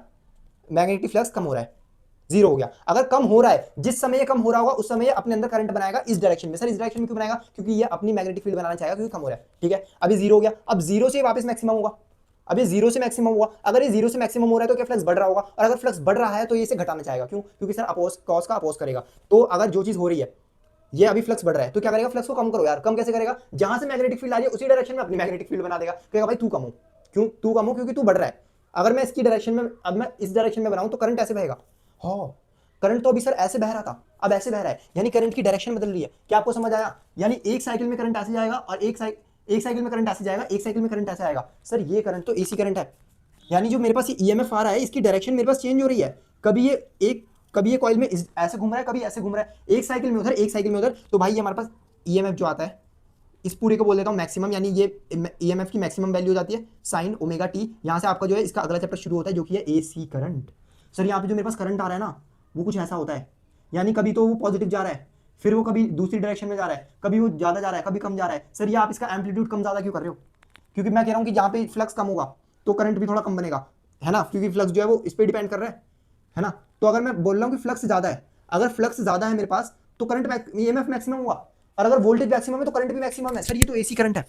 मैग्नेटिक फ्लक्स कम हो रहा है, जीरो हो गया। अगर कम हो रहा है, जिस समय ये कम हो रहा होगा उस समय ये अपने अंदर करंट बनाएगा इस डायरेक्शन में। सर इस डायरेक्शन में क्यों बनाएगा? क्योंकि ये अपनी मैग्नेटिक फील्ड बनाना चाहेगा, क्योंकि कम हो रहा है। ठीक है, अभी जीरो हो गया, अब जीरो से वापस मैक्सिमम होगा। अब ये जीरो से मैक्सिमम हुआ, अगर ये जीरो से मैक्सिमम हो रहा है तो क्या फ्लक्स बढ़ रहा होगा? और अगर फ्लक्स बढ़ रहा है तो ये इसे घटाना चाहेगा, क्यों? क्योंकि सर अपोज, कॉस का अपोज करेगा। तो अगर जो चीज हो रही है, ये अभी फ्लक्स बढ़ रहा है, तो क्या करेगा? फ्लक्स को कम करो यार। कम कैसे करेगा? जहां से मैग्नेटिक फील्ड आ रही है उसी डायरेक्शन में अपनी मैग्नेटिक फील्ड बना देगा, कहेगा भाई तू कम हो। क्यों तू कम हो? क्योंकि तू बढ़ रहा है। अगर मैं इसकी डायरेक्शन में, अब मैं इस डायरेक्शन में बनाऊं तो करंट ऐसे बहेगा। हाँ, करंट तो अभी सर ऐसे बह रहा था, अब ऐसे बह रहा है, यानी करंट की डायरेक्शन बदल रही है। क्या आपको समझ आया? यानी एक साइकिल में करंट ऐसे जाएगा और एक साइकिल में करंट ऐसे जाएगा, एक साइकिल में करंट ऐसे आएगा। सर ये करंट तो एसी करंट है, यानी जो मेरे पास ये ईएमएफ आ रहा है इसकी डायरेक्शन मेरे पास चेंज हो रही है। कभी ये कॉइल में ऐसे घूम रहा है, कभी ऐसे घूम रहा है, एक साइकिल में उधर, एक साइकिल में उधर। तो भाई ये हमारे पास ईएमएफ जो आता है, इस पूरे को बोल देता हूँ मैक्सिमम, यानी ये ईएमएफ की मैक्सिमम वैल्यू हो जाती है साइन ओमेगा टी। यहाँ से आपका जो है इसका अगला चैप्टर शुरू होता है, जो कि है एसी करंट। सर यहाँ पे जो मेरे पास करंट आ रहा है ना, वो कुछ ऐसा होता है, यानी कभी तो वो पॉजिटिव जा रहा है, फिर वो कभी दूसरी डायरेक्शन में जा रहा है, कभी वो ज्यादा जा रहा है, कभी कम जा रहा है। सर ये आप इसका एम्पलीट्यूड कम ज्यादा क्यों कर रहे हो? क्योंकि मैं कह रहा हूं कि जहां पे फ्लक्स कम होगा तो करंट भी थोड़ा कम बनेगा, है ना, क्योंकि फ्लक्स जो है वो इस पे डिपेंड कर रहा है ना। तो अगर मैं बोल रहा हूं कि फ्लक्स ज्यादा है, अगर फ्लक्स ज्यादा है मेरे पास तो करंट ईएमएफ मैक्सिमम हुआ, और अगर वोल्टेज मैक्सिमम है तो करंट भी मैक्सिमम है। सर ये तो एसी करंट है,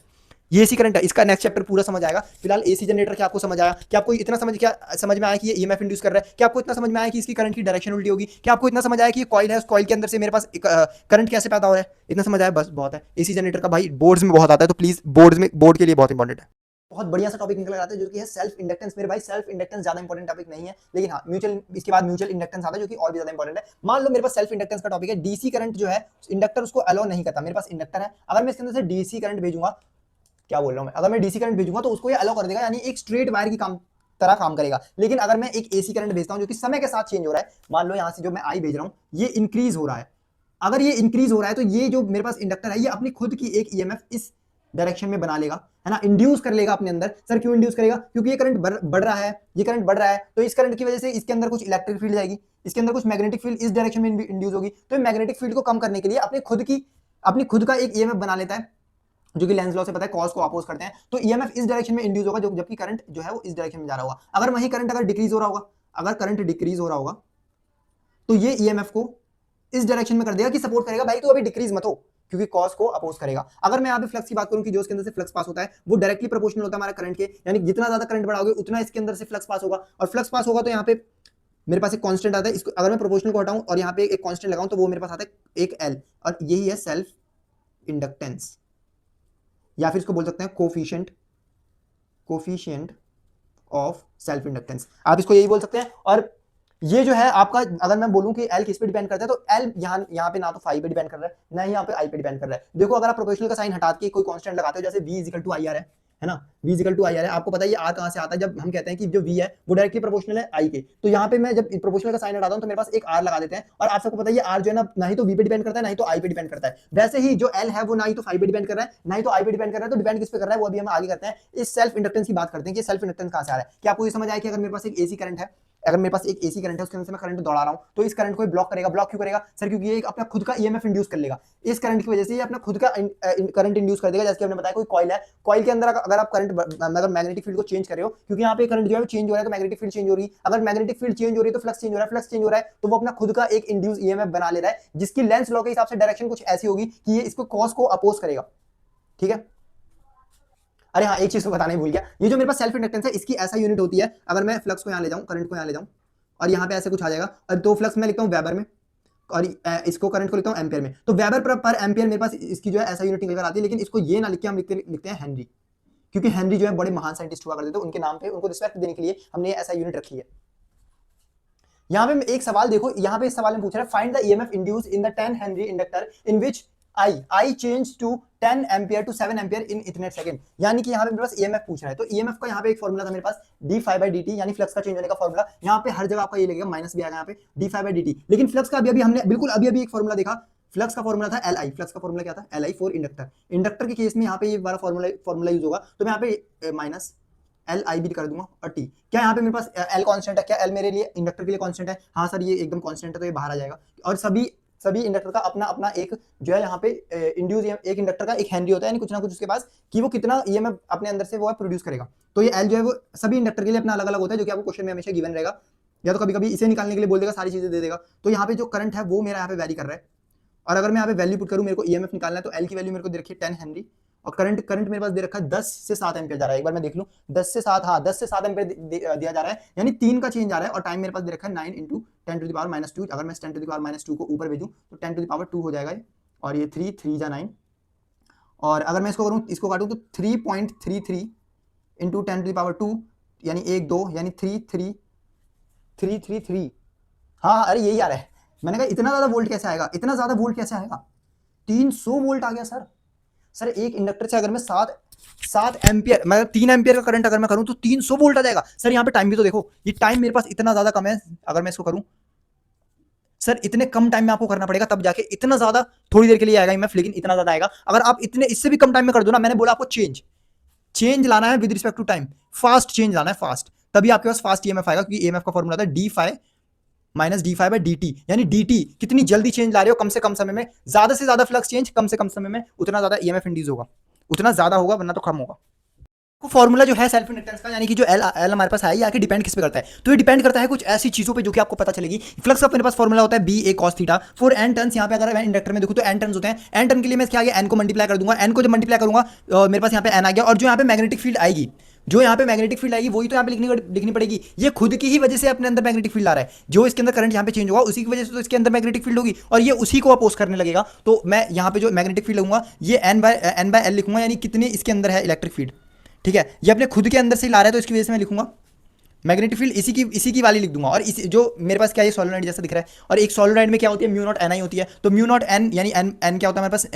ये एसी करंट है। इसका नेक्स्ट चैप्टर पूरा समझ आएगा। फिलहाल एसी जनरेटर क्या आपको समझ आया? क्या आपको इतना समझ में आया कि ये ईएमएफ इंड्यूस कर रहा है? क्या आपको इतना समझ में आया कि इसकी करंट की डायरेक्शन उल्टी होगी? क्या आपको इतना समझ आया कि ये कॉइल है, उस कॉइल के अंदर से मेरे पास करंट कैसे पैदा हो रहा है? इतना समझ आया, बस बहुत है। एसी जनरेटर का भाई बोर्ड्स में बहुत आता है, तो प्लीज बोर्ड के लिए बहुत इंपॉर्टेंट है। बहुत बढ़िया सा टॉपिक निकल आता है जो कि है सेल्फ इंडक्टेंस। मेरे भाई सेल्फ इंडक्टेंस ज्यादा इंपॉर्टेंट टॉपिक नहीं है, लेकिन हाँ म्यूचुअल, इसके बाद म्यूचुअल इंडक्टेंस आता है जो कि और भी ज्यादा इंपॉर्टेंट है। मान लो मेरे पास सेल्फ इंडक्टेंस का टॉपिक है, डीसी करंट जो है इंडक्टर उसको अलाउ नहीं करता। मेरे पास इंडक्टर है, अगर मैं इसके अंदर से डीसी करंट भेजूंगा, क्या बोल रहा हूं मैं, अगर मैं डीसी करंट भेजूंगा तो उसको ये अलाउ कर देगा, यानी एक स्ट्रेट वायर की तरह काम करेगा। लेकिन अगर मैं एक एसी करंट भेजता हूं जो कि समय के साथ चेंज हो रहा है, मान लो यहां से जो मैं आई भेज रहा हूं ये इंक्रीज हो रहा है, अगर ये इंक्रीज हो रहा है तो ये जो मेरे पास इंडक्टर है ये अपनी खुद की एक ईएमएफ इस डायरेक्शन में बना लेगा, है ना, इंड्यूस कर लेगा अपने अंदर। सर क्यों इंड्यूस करेगा? क्योंकि ये करंट बढ़ रहा है, ये करंट बढ़ रहा है, तो इस करंट की वजह से इसके अंदर कुछ इलेक्ट्रिक फील्ड जाएगी, इसके अंदर कुछ मैग्नेटिक फील्ड इस डायरेक्शन में इंड्यूस होगी। तो मैग्नेटिक फील्ड को कम करने के लिए अपनी खुद का एक ईएमएफ बना लेता है, जो कि लेंस लॉ से पता है कॉस को अपोज करते हैं। तो ईएमएफ इस डायरेक्शन में इंड्यूस होगा, जबकि करंट जो है वो इस डायरेक्शन में जा रहा होगा। अगर वही करंट अगर डिक्रीज हो रहा होगा, अगर करंट डिक्रीज हो रहा होगा तो ये ईएमएफ को इस डायरेक्शन में कर देगा कि सपोर्ट करेगा, भाई तो अभी डिक्रीज मत हो, क्योंकि कॉस को अपोज करेगा। अगर मैं यहाँ पे फ्लक्स की बात करूं कि जो इसके अंदर से फ्लक्स पास होता है वो डायरेक्टली प्रोपोर्शनल होता है हमारे करंट के, यानी जितना ज्यादा करंट बढ़ाओगे उतना इसके अंदर से फ्लक्स पास होगा, और फ्लक्स पास होगा तो यहाँ पे मेरे पास एक कांस्टेंट आता है। इसको अगर मैं प्रोपोर्शनल को हटाऊं और यहाँ पे एक कांस्टेंट लगाऊं तो वो मेरे पास आता है एक एल, और यही है सेल्फ इंडक्टेंस, या फिर इसको बोल सकते हैं कोफिशिएंट ऑफ सेल्फ इंडक्टेंस, आप इसको यही बोल सकते हैं। और ये जो है आपका, अगर मैं बोलूं कि एल किस पे डिपेंड करता है तो एल यहाँ पे ना तो फाई पे डिपेंड कर रहा है, ना ही यहाँ पे आई पे डिपेंड कर रहा है। देखो अगर आप प्रोपोर्शनल का साइन हटा के कोई कांस्टेंट लगाते हो, जैसे v equal to I R है ना, v equal to I R है, आपको पता है ये आर कहां से आता है? जब हम कहते हैं कि जो v है वो डायरेक्टली प्रोपोर्शनल है आई के, तो यहाँ पे मैं जब प्रोपोर्शनल का साइन हटाता हूं तो मेरे पास एक आर लगा देते हैं, और आप सबको पता है ये आर जो है ना ही तो v पे डिपेंड करता है ना ही तो आई पे डिपेंड करता है। वैसे ही जो एल है वो ना ही तो फाई पे डिपेंड कर रहा है ना ही तो आई पे डिपेंड कर रहा है, तो डिपेंड किस पे कर रहा है वो अभी हम आगे करते हैं। इस सेल्फ इंडक्टेंस की बात करते हैं कि सेल्फ इंडक्टेंस कहां से आ रहा है। क्या आपको ये समझ आया कि अगर मेरे पास एक एसी करंट है, अगर मेरे पास एक एसी करंट है उसके अंदर से मैं करंट दौड़ा रहा हूं तो इस करंट को ब्लॉक करेगा। ब्लॉक क्यों करेगा सर? क्योंकि ये अपना खुद का ईएमएफ इंड्यूस कर लेगा, इस करंट की वजह से ये अपना खुद का करंट इंड्यूस कर देगा। जैसे हमने बताया कोई कॉइल है, कॉइल के अंदर अगर आप करंट अगर मैग्नेटिक फील्ड को चेंज कर रहे हो, क्योंकि यहाँ पे करंट जो है चेंज हो रहा है तो मैग्नेटिक फील्ड चेंज हो रही है, अगर मैग्नेटिक फील्ड चेंज हो रही है तो फ्लक्स चेंज हो रहा है, फ्लक्स चेंज हो रहा है तो वो अपना खुद का एक इंड्यूस ईएमएफ बना ले रहा है, जिसकी लेंस लॉ के हिसाब से डायरेक्शन कुछ ऐसी होगी कि ये इसको कॉस को अपोज करेगा। ठीक है, अरे हाँ एक चीज को बताने भूल गया, ये जो मेरे पास सेल्फ इंडक्टेंस है इसकी ऐसा यूनिट होती है, अगर मैं फ्लक्स को यहाँ ले जाऊँ, करंट को यहाँ ले जाऊँ और यहाँ पे ऐसे कुछ आ जाएगा, और दो फ्लक्स मैं लिखता हूँ वेबर में और इसको करंट को लिखता हूँ एम्पियर में, तो वेबर पर एम्पियर मेरे पास इसकी जो है ऐसा यूनिट निकल कर आती है। लेकिन इसको ये ना लिख के हम लिखते हैं हेनरी, क्योंकि हेनरी जो है बड़े महान साइंटिस्ट हुआ करते थे, उनके नाम पे उनको रिस्पेक्ट देने के लिए हमने ऐसा यूनिट रखी है। यहाँ पे एक सवाल देखो, यहाँ पे इस सवाल में पूछ रहा है find the EMF induce in the 10 henry inductor in which I change to 10 ampere to 7 ampere in इतने सेकंड। यानी कि यहाँ पे मेरे पास ईएमएफ पूछ रहा है, तो ईएमएफ का यहाँ पे एक फॉर्मूला था मेरे पास d∅dt, यानी फ्लक्स का चेंज होने का फॉर्मूला। यहाँ पे हर जगह आपका ये लगेगा माइनस भी आएगा यहाँ पे d∅dt, लेकिन फ्लक्स का अभी हमने बिल्कुल अभी एक फॉर्मूला देखा, फ्लक्स का फॉर्मूला था Li, फ्लक्स का फॉर्मूला क्या था? Li for inductor. इंडक्टर के केस में यहाँ पे ये वाला फॉर्मूला यूज होगा, तो मैं यहाँ पे माइनस Li भी कर दूंगा और टी। क्या यहाँ पे मेरे पास L कांस्टेंट है? क्या L मेरे लिए इंडक्टर के लिए कांस्टेंट है? हाँ सर ये एकदम कांस्टेंट है, तो ये बाहर आ जाएगा। और सभी इंडक्टर का अपना अपना एक जो है यहाँ पे इंड्यूस, एक इंडक्टर का एक हेनरी होता है, यानी कुछ ना कुछ उसके पास कि वो कितना ईएमएफ अपने अंदर से वो है प्रोड्यूस करेगा। तो ये एल जो है वो सभी इंडक्टर के लिए अपना अलग अलग होता है, जो कि आपको क्वेश्चन में हमेशा गिवन रहेगा, या तो कभी कभी इसे निकालने के लिए बोल देगा, सारी चीजें दे देगा। तो यहाँ पे जो करंट है वो मेरा यहाँ पे वैरी कर रहा है, और अगर मैं यहाँ पे वैल्यू पुट करूँ, मेरे को ईएमएफ निकालना है, तो एल की वैल्यू मेरे को दे रखी है 10 हेनरी, और करंट मेरे पास दे रखा है 10 से 7 एम्पियर जा रहा है। एक बार मैं देख लूं, 10 से 7, हाँ 10 से 7 एम्पियर दिया जा रहा है, यानी 3 का चेंज आ रहा है, और टाइम मेरे पास दे रखा है 9 × 10⁻²। अगर मैं 10⁻² को ऊपर भेजूं तो 10⁻2 हो जाएगा, और ये 3 जा 9, और अगर मैं इसको करूं, इसको काटूं तो 3.33 × 10⁻2 यानी 1 2 यानी 333। हाँ अरे यही आ रहा है। मैंने कहा इतना ज्यादा वोल्ट कैसे आएगा, इतना ज्यादा वोल्ट कैसे आएगा? 300 वोल्ट आ गया सर एक इंडक्टर से अगर मैं 7 एम्पियर, मतलब 3 एम्पियर का करंट अगर मैं करूं तो 300 वोल्ट आ जाएगा। सर यहाँ पे टाइम भी तो देखो, ये टाइम मेरे पास इतना ज्यादा कम है, अगर मैं इसको करूं सर इतने कम टाइम में आपको करना पड़ेगा तब जाके इतना ज्यादा, थोड़ी देर के लिए आएगा ईएमएफ, लेकिन इतना ज्यादा आएगा। अगर आप इतने इससे भी कम टाइम में कर दो ना, मैंने बोला आपको चेंज लाना है with respect to time, fast change लाना है, फास्ट, तभी आपके पास फास्ट ईएमएफ आएगा, क्योंकि ईएमएफ का फॉर्मूला था d∅ minus D five by D T, यानी डी टी कितनी जल्दी चेंज ला रहे हो कम से कम समय में, ज्यादा से ज्यादा फ्लक्स चेंज कम से कम समय में, उतना ज्यादा ईएमएफ इंड्यूस होगा, उतना ज्यादा होगा वरना तो कम होगा। को फॉर्मूला जो है सेल्फ इंडक्टेंस का, यानी कि जो एल एल हमारे पास है, ये आके डिपेंड किस पे करता है, तो ये डिपेंड करता है कुछ ऐसी चीजों पे जो कि आपको पता चलेगी। फ्लक्स का मेरे पास फॉर्मूला होता है B A cos theta for N turns. यहाँ पे अगर मैं इंडक्टर में देखूँ तो एन टर्न्स होते हैं, एन टर्न के लिए मैं क्या एन को मल्टीप्लाई कर दूंगा, एन को जब मल्टीप्लाई करूंगा मेरे पास यहाँ पे एन आ गया, और जो यहाँ पे मैग्नेटिक फील्ड आएगी, जो यहाँ पे मैग्नेटिक फील्ड आएगी वही तो यहाँ पे लिखनी पड़ेगी, ये खुद की ही वजह से अपने अंदर मैग्नेटिक फील्ड आ रहा है, जो इसके अंदर करंट यहाँ पे चेंज होगा उसी की वजह से तो इसके अंदर मैग्नेटिक फील्ड होगी, और ये उसी को अपोज करने लगेगा। तो मैं यहाँ पे जो मैग्नेटिक फील्ड लूंगा ये एन बाय एल लिखूंगा, यानी कितने इसके अंदर है इलेक्ट्रिक फील्ड, ठीक है, ये अपने खुद के अंदर से ला रहा है तो इसकी वजह से मैं लिखूंगा मैग्नेटिक फील्ड इसी की वाली लिख दूंगा। और इसी जो मेरे पास क्या है सोलोनॉइड जैसा दिख रहा है, और एक सोलोनॉइड में क्या होती है म्यू नॉट एन आई होती है, तो म्यू नॉट एन यानी एन क्या होता है हमारे पास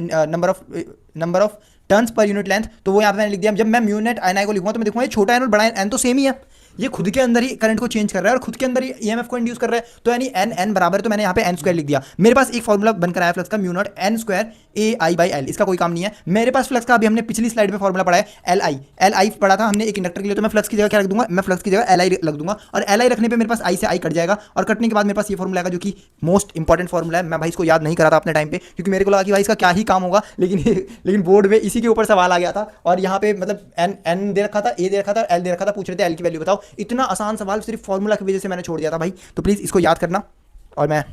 number of turns per unit length, तो वो यहाँ पे मैंने लिख दिया। जब मैं म्यू नॉट एन आई को लिखूंगा तो मैं देखूंगा ये छोटा एन और बड़ा एन तो सेम ही है, ये खुद के अंदर ही करंट को चेंज कर रहा है और खुद के अंदर ही ईएमएफ को इंड्यूस कर रहा है, तो यानी एन एन बराबर, तो मैंने यहाँ पे एन स्क्वायर लिख दिया। मेरे पास एक फॉर्मूला बनकर आया फ्लक्स का mu naught N square A I by L, इसका कोई काम नहीं है मेरे पास फ्लक्स का। अभी हमने पिछली स्लाइड में फॉर्मूला पढ़ा है एल आई पढ़ा था हमने एक इंडक्टर के लिए, तो मैं फ्लक्स की जगह क्या रख दूंगा, मैं फ्लक्स की जगह एल आई रख दूंगा, और एल आई रखने पर मेरे पास आई से आई कट जाएगा, और कटने के बाद मेरे पास ये फॉर्मूला आएगा जो कि मोस्ट इंपॉर्टेंट फॉर्मूला है। मैं भाई इसको याद नहीं करा था अपने टाइम पे, क्योंकि मेरे को लगा कि भाई इसका क्या ही काम होगा, लेकिन बोर्ड में इसी के ऊपर सवाल आ गया था, और यहाँ पे मतलब एन दे रखा था, ए दे रखा था, एल दे रखा था, पूछ रहे थे एल की वैल्यू बताओ। इतना आसान सवाल सिर्फ फॉर्मूला की वजह से मैंने छोड़ दिया था भाई, तो प्लीज इसको याद करना। और मैं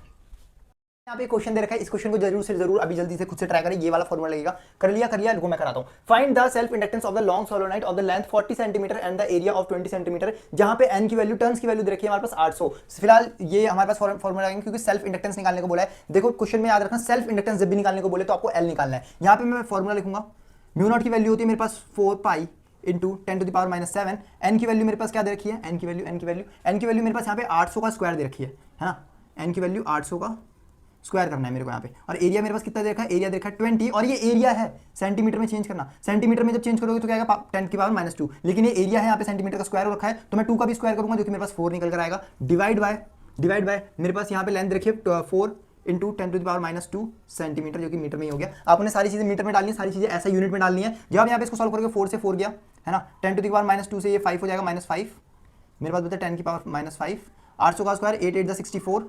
यहाँ पे क्वेश्चन दे रखा है, इस क्वेश्चन को जरूर से जरूर अभी जल्दी से खुद से ट्राई करें, ये वाला फॉर्मूला लगेगा, कर लिया रुको मैं कराता हूँ। Find the self inductance of the long solenoid of the length 40 centimetre and the area of 20 centimetre, जहां पे एन की वैल्यू टर्न्स की वैल्यू दे रखी है हमारे पास 800। फिलहाल ये हमारे पास फॉर्मूला लगेगा क्योंकि सेल्फ इंडक्टेंस निकालने को बोला है। देखो क्वेश्चन में याद रखना, सेल्फ इंडक्टेंस जब भी निकालने को बोले तो आपको एल निकालना है। यहाँ पे मैं फॉर्मूला लिखूंगा, म्यू नॉट की वैल्यू होती है मेरे पास 4 pi into 10 to the power -7, N की वैल्यू मेरे पास क्या दे रखी है, एन की वैल्यू मेरे पास यहाँ पे 800 का स्क्वायर दे रखी है ना, एन की वैल्यू 800 का स्क्वायर करना है मेरे को यहाँ पे, और एरिया मेरे पास कितना दे रखा है, एरिया दे रखा है 20, और ये एरिया है सेंटीमीटर में चेंज करना, सेंटीमीटर में जब चेंज करोगे तो क्या आएगा 10 की पावर -2, लेकिन ये एरिया है यहाँ पे सेंटीमीटर का स्क्वायर हो रखा है, तो मैं 2 का भी स्क्वायर करूंगा जो कि मेरे पास 4 निकल कर आएगा, डिवाइड बाय मेरे पास यहाँ पे लेंथ रखिए 4 into 10 to the power -2 centimetre, जो कि मीटर में ही हो गया। आपने सारी चीजें मीटर में डालनी है, सारी चीजें ऐसा यूनिट में डालनी है। जब आप यहाँ पे इसको सॉल्व करोगे 4 से 4 गया है ना, 10 टू द पावर -2 से ये 5 हो जाएगा -5, मेरे पास बता 10 की पावर -5, 800 का स्क्वायर 8 8 64,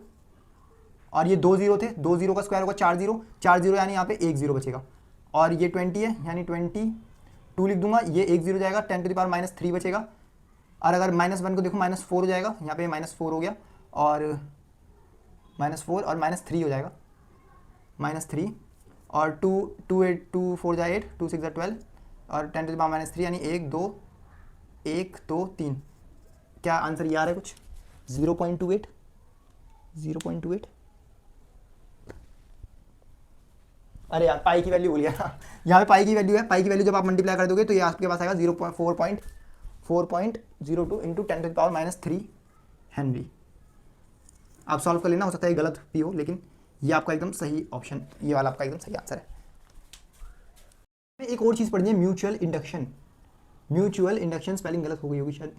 और ये 2 जीरो थे, 2 जीरो का स्क्वायर होगा 4 जीरो यानी यहाँ पे 1 जीरो बचेगा, और ये 20 है यानी 22 लिख दूंगा, ये 1 जीरो जाएगा, 10 टू द पावर -3 बचेगा, और अगर -1 को देखो -4 हो जाएगा, यहाँ पे -4 हो गया, और -4 और -3 हो जाएगा, -3 और 2 4 जाए 8, 2 6 12, और 10 टू द पावर -3 यानी 1 2 3। क्या आंसर ये आ रहा है कुछ 0.28। अरे यार पाई की वैल्यू भूल गया था, यहाँ पे पाई की वैल्यू है, पाई की वैल्यू जब आप मल्टीप्लाई कर दोगे तो ये आपके पास आएगा 4.02 into 10 to the power -3 henry. आप सॉल्व कर लेना, हो सकता है गलत भी हो, लेकिन ये आपका एकदम सही ऑप्शन, ये वाला आपका एकदम सही आंसर है। एक और चीज़ पढ़नी है, म्यूचुअल इंडक्शन स्पेलिंग गलत हो गई होगी शायद,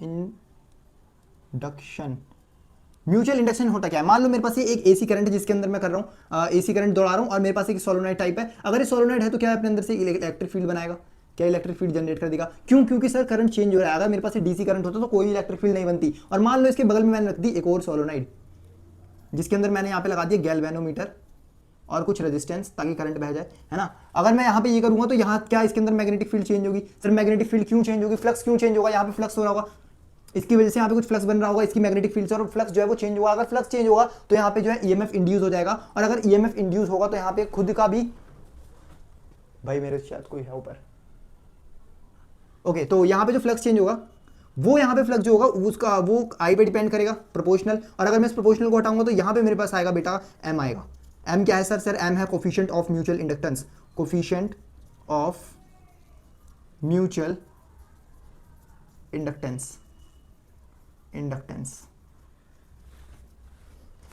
इंडक्शन। म्यूचुअल इंडक्शन होता क्या है, मान लो मेरे पास ये एक एसी करंट है जिसके अंदर मैं कर रहा हूँ एसी करंट दौड़ा रहा हूँ, और मेरे पास एक सोलोनॉइड टाइप है। अगर ये सोलोनॉइड है तो क्या है अपने अंदर से इलेक्ट्रिक फील्ड बनाएगा, क्या इलेक्ट्रिक फील्ड जनरेट कर देगा, क्यों, क्योंकि सर करंट चेंज हो रहा है। अगर मेरे पास डीसी करंट होता तो कोई इलेक्ट्रिक फील्ड नहीं बनती। और मान लो इसके बगल में मैंने रख दी एक और सोलोनॉइड जिसके अंदर मैंने यहाँ पे लगा दिया गैल्वेनोमीटर और कुछ रेजिस्टेंस ताकि करंट बह जाए, है ना। अगर मैं यहाँ पे ये करूँगा तो यहाँ क्या इसके अंदर मैग्नेटिक फील्ड चेंज होगी। सर मैग्नेटिक फील्ड क्यों चेंज होगी, फ्लक्स क्यों चेंज होगा, यहाँ पे फ्लक्स हो रहा होगा, इसकी वजह से यहाँ पे कुछ फ्लक्स बन रहा होगा इसकी मैग्नेटिक फील्ड से, और फ्लक्स जो है वो चेंज होगा। अगर फ्लक्स चेंज होगा तो यहाँ पे जो है ईएमएफ इंड्यूस हो जाएगा, और अगर ईएमएफ इंड्यूस होगा तो यहाँ पे खुद का भी, भाई मेरे शायद कोई है ऊपर, ओके, तो यहाँ पे जो फ्लक्स चेंज होगा वो यहाँ पे फ्लक्स जो होगा उसका वो आई पे डिपेंड करेगा, प्रोपोर्शनल। और अगर मैं इस प्रोपोर्शनल को हटाऊंगा तो यहाँ पे मेरे पास आएगा बेटा एम आएगा। एम क्या है सर एम है coefficient of mutual inductance, coefficient of mutual inductance.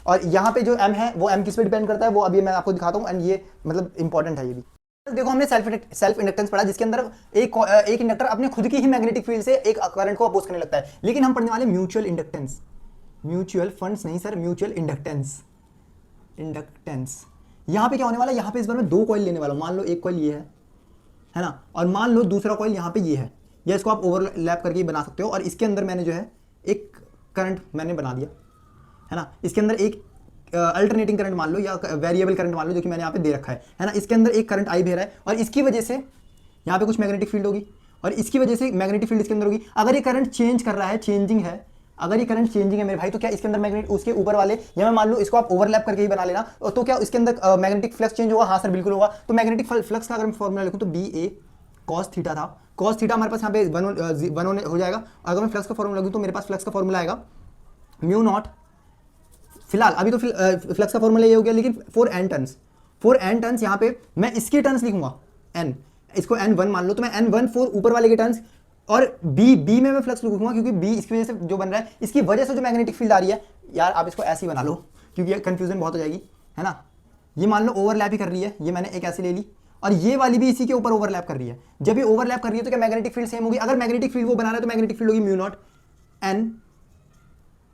और यहाँ पे जो एम है वो एम किस पे डिपेंड करता है वो अभी मैं आपको दिखाता हूँ, एंड ये मतलब इंपॉर्टेंट है ये भी। देखो हमने सेल्फ इंडक्टेंस पढ़ा जिसके अंदर एक इंडक्टर अपने खुद की ही मैग्नेटिक फील्ड से एक करंट को अपोज करने लगता है, लेकिन हम पढ़ने वाले म्यूचुअल इंडक्टेंस, म्यूचुअल फंड्स नहीं सर, म्यूचुअल इंडक्टेंस। यहाँ पे क्या होने वाला है, यहाँ पे इस बार मैं 2 कॉइल लेने वाला हूँ। मान लो एक कॉइल ये है ना, और मान लो दूसरा कॉइल यहाँ पे ये है, या इसको आप ओवरलैप करके बना सकते हो। और इसके अंदर मैंने जो है एक करंट मैंने बना दिया है ना, इसके अंदर एक अल्टरनेटिंग करंट मान लो या वेरिएबल करंट मान लो, जो कि मैंने यहाँ पे दे रखा है ना। इसके अंदर एक करंट आई बह रहा है और इसकी वजह से यहाँ पे कुछ मैग्नेटिक फील्ड होगी और इसकी वजह से मैग्नेटिक फील्ड इसके अंदर होगी। अगर ये करंट चेंज कर रहा है, चेंजिंग है, अगर ये करंट चेंजिंग है मेरे भाई, तो क्या इसके अंदर मैग्नेट उसके ऊपर वाले, या मैं मान लूं इसको आप ओवरलैप करके ही बना लेना, तो क्या इसके अंदर मैग्नेटिक फ्लक्स चेंज होगा? हाँ सर बिल्कुल होगा। तो मैग्नेटिक फ्लक्स का अगर मैं फॉर्मूला लिखूं तो बी ए कॉस थीटा था, कॉस थीटा हमारे पास यहाँ पे वन हो जाएगा। अगर मैं फ्लक्स का फॉर्मूला लगूँ तो मेरे पास फ्लक्स का फॉर्मूला आएगा म्यू नॉट, फिलहाल अभी तो फ्लक्स का फॉर्मूला ये हो गया, लेकिन फॉर एन टर्न्स यहाँ पे मैं इसके टर्न्स लिखूंगा एन, इसको N1 मान लो, तो मैं N1 फॉर ऊपर वाले के टर्न्स, और बी में मैं फ्लक्स लिखूंगा क्योंकि बी इसकी वजह से जो बन रहा है, इसकी वजह से जो मैग्नेटिक फील्ड आ रही है। यार आप इसको ऐसे ही बना लो क्योंकि कंफ्यूजन बहुत हो जाएगी, है ना। ये मान लो ओवरलैप ही कर रही है, ये मैंने एक ऐसे ले ली और ये वाली भी इसी के ऊपर ओवरलैप कर रही है। जब ये ओवरलैप कर रही है तो क्या मैग्नेटिक फील्ड सेम होगी? अगर मैग्नेटिक फील्ड वो बना रहा है तो मैग्नेटिक फील्ड होगी म्यू नॉट एन,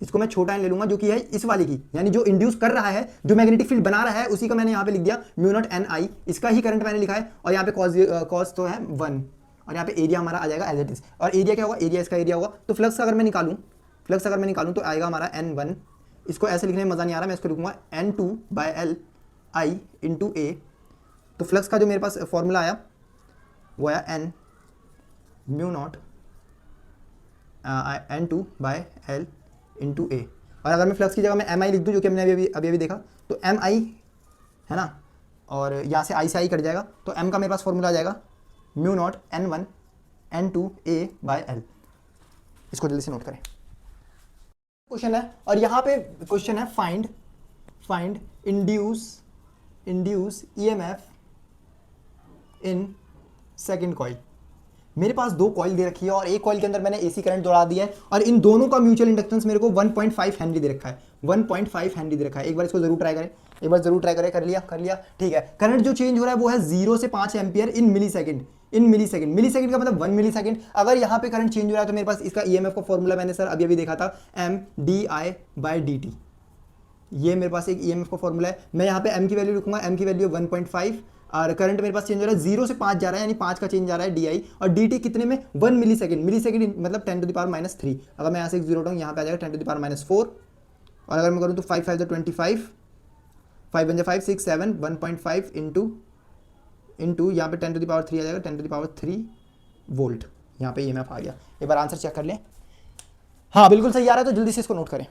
इसको मैं छोटा एन ले लूंगा जो कि है इस वाली की, यानी जो इंड्यूस कर रहा है, जो मैग्नेटिक फील्ड बना रहा है, उसी का मैंने यहाँ पे लिख दिया म्यू नॉट एन आई, इसका ही करंट मैंने लिखा है। और यहाँ पे कॉस तो है 1 और यहाँ पे एरिया हमारा आ जाएगा एज इट इज। और एरिया क्या होगा? एरिया इसका एरिया होगा। तो फ्लक्स अगर मैं निकालूं तो आएगा हमारा N1, इसको ऐसे लिखने में मजा नहीं आ रहा, मैं इसको लिखूंगा N2 by L I into A. तो फ्लक्स का जो मेरे पास फॉर्मूला आया वो आया N mu naught N2 by L into A. और अगर मैं फ्लक्स की जगह में एम आई लिख दूँ, जो कि हमने अभी देखा, तो एम आई है ना, और यहाँ से आई कट जाएगा, तो एम का मेरे पास फॉर्मूला आ जाएगा mu naught N1 N2 A by L. इसको जल्दी से नोट करें। क्वेश्चन है और यहाँ पे क्वेश्चन है find induce EMF in second coil. मेरे पास दो कॉइल दे रखी है और एक कॉइल के अंदर मैंने एसी करंट दौड़ा दिया है और इन दोनों का म्यूचुअल इंडक्टेंस मेरे को 1.5 हेनरी दे रखा है, 1.5 हेनरी दे रखा है। एक बार इसको जरूर ट्राई करें, कर लिया ठीक है। करंट जो चेंज हो रहा है वो है 0 से 5 एम्पियर इन मिली सेकंड का मतलब 1 मिली सेकंड। अगर यहाँ पे करंट चेंज हो रहा है तो मेरे पास इसका ईएमएफ का फॉर्मूला मैंने सर अभी देखा था, M D I by D T. ये मेरे पास एक ईएमएफ का फॉर्मूला है। मैं यहाँ पे एम की वैल्यू लिखूंगा, एम की वैल्यू 1.5 और करंट मेरे पास चेंज हो रहा है 0 से 5 जा रहा है, यानी 5 का चेंज जा रहा है डी आई, और डी टी कितने में? 1 मिली सेकंड मतलब 10⁻³ अगर मैं यहाँ से 0 उठाऊँ यहाँ पे आ जाएगा 10⁻⁴। और अगर मैं करूँ तो 5 5 25, 5 1 5 6 7 1.5 इंटू यहाँ पे 10⁻³ आ जाएगा, 10⁻³ वोल्ट। यहाँ पे ईएमएफ आ गया। एक बार आंसर चेक कर लें। हाँ बिल्कुल सही आ रहा है, तो जल्दी से इसको नोट करें।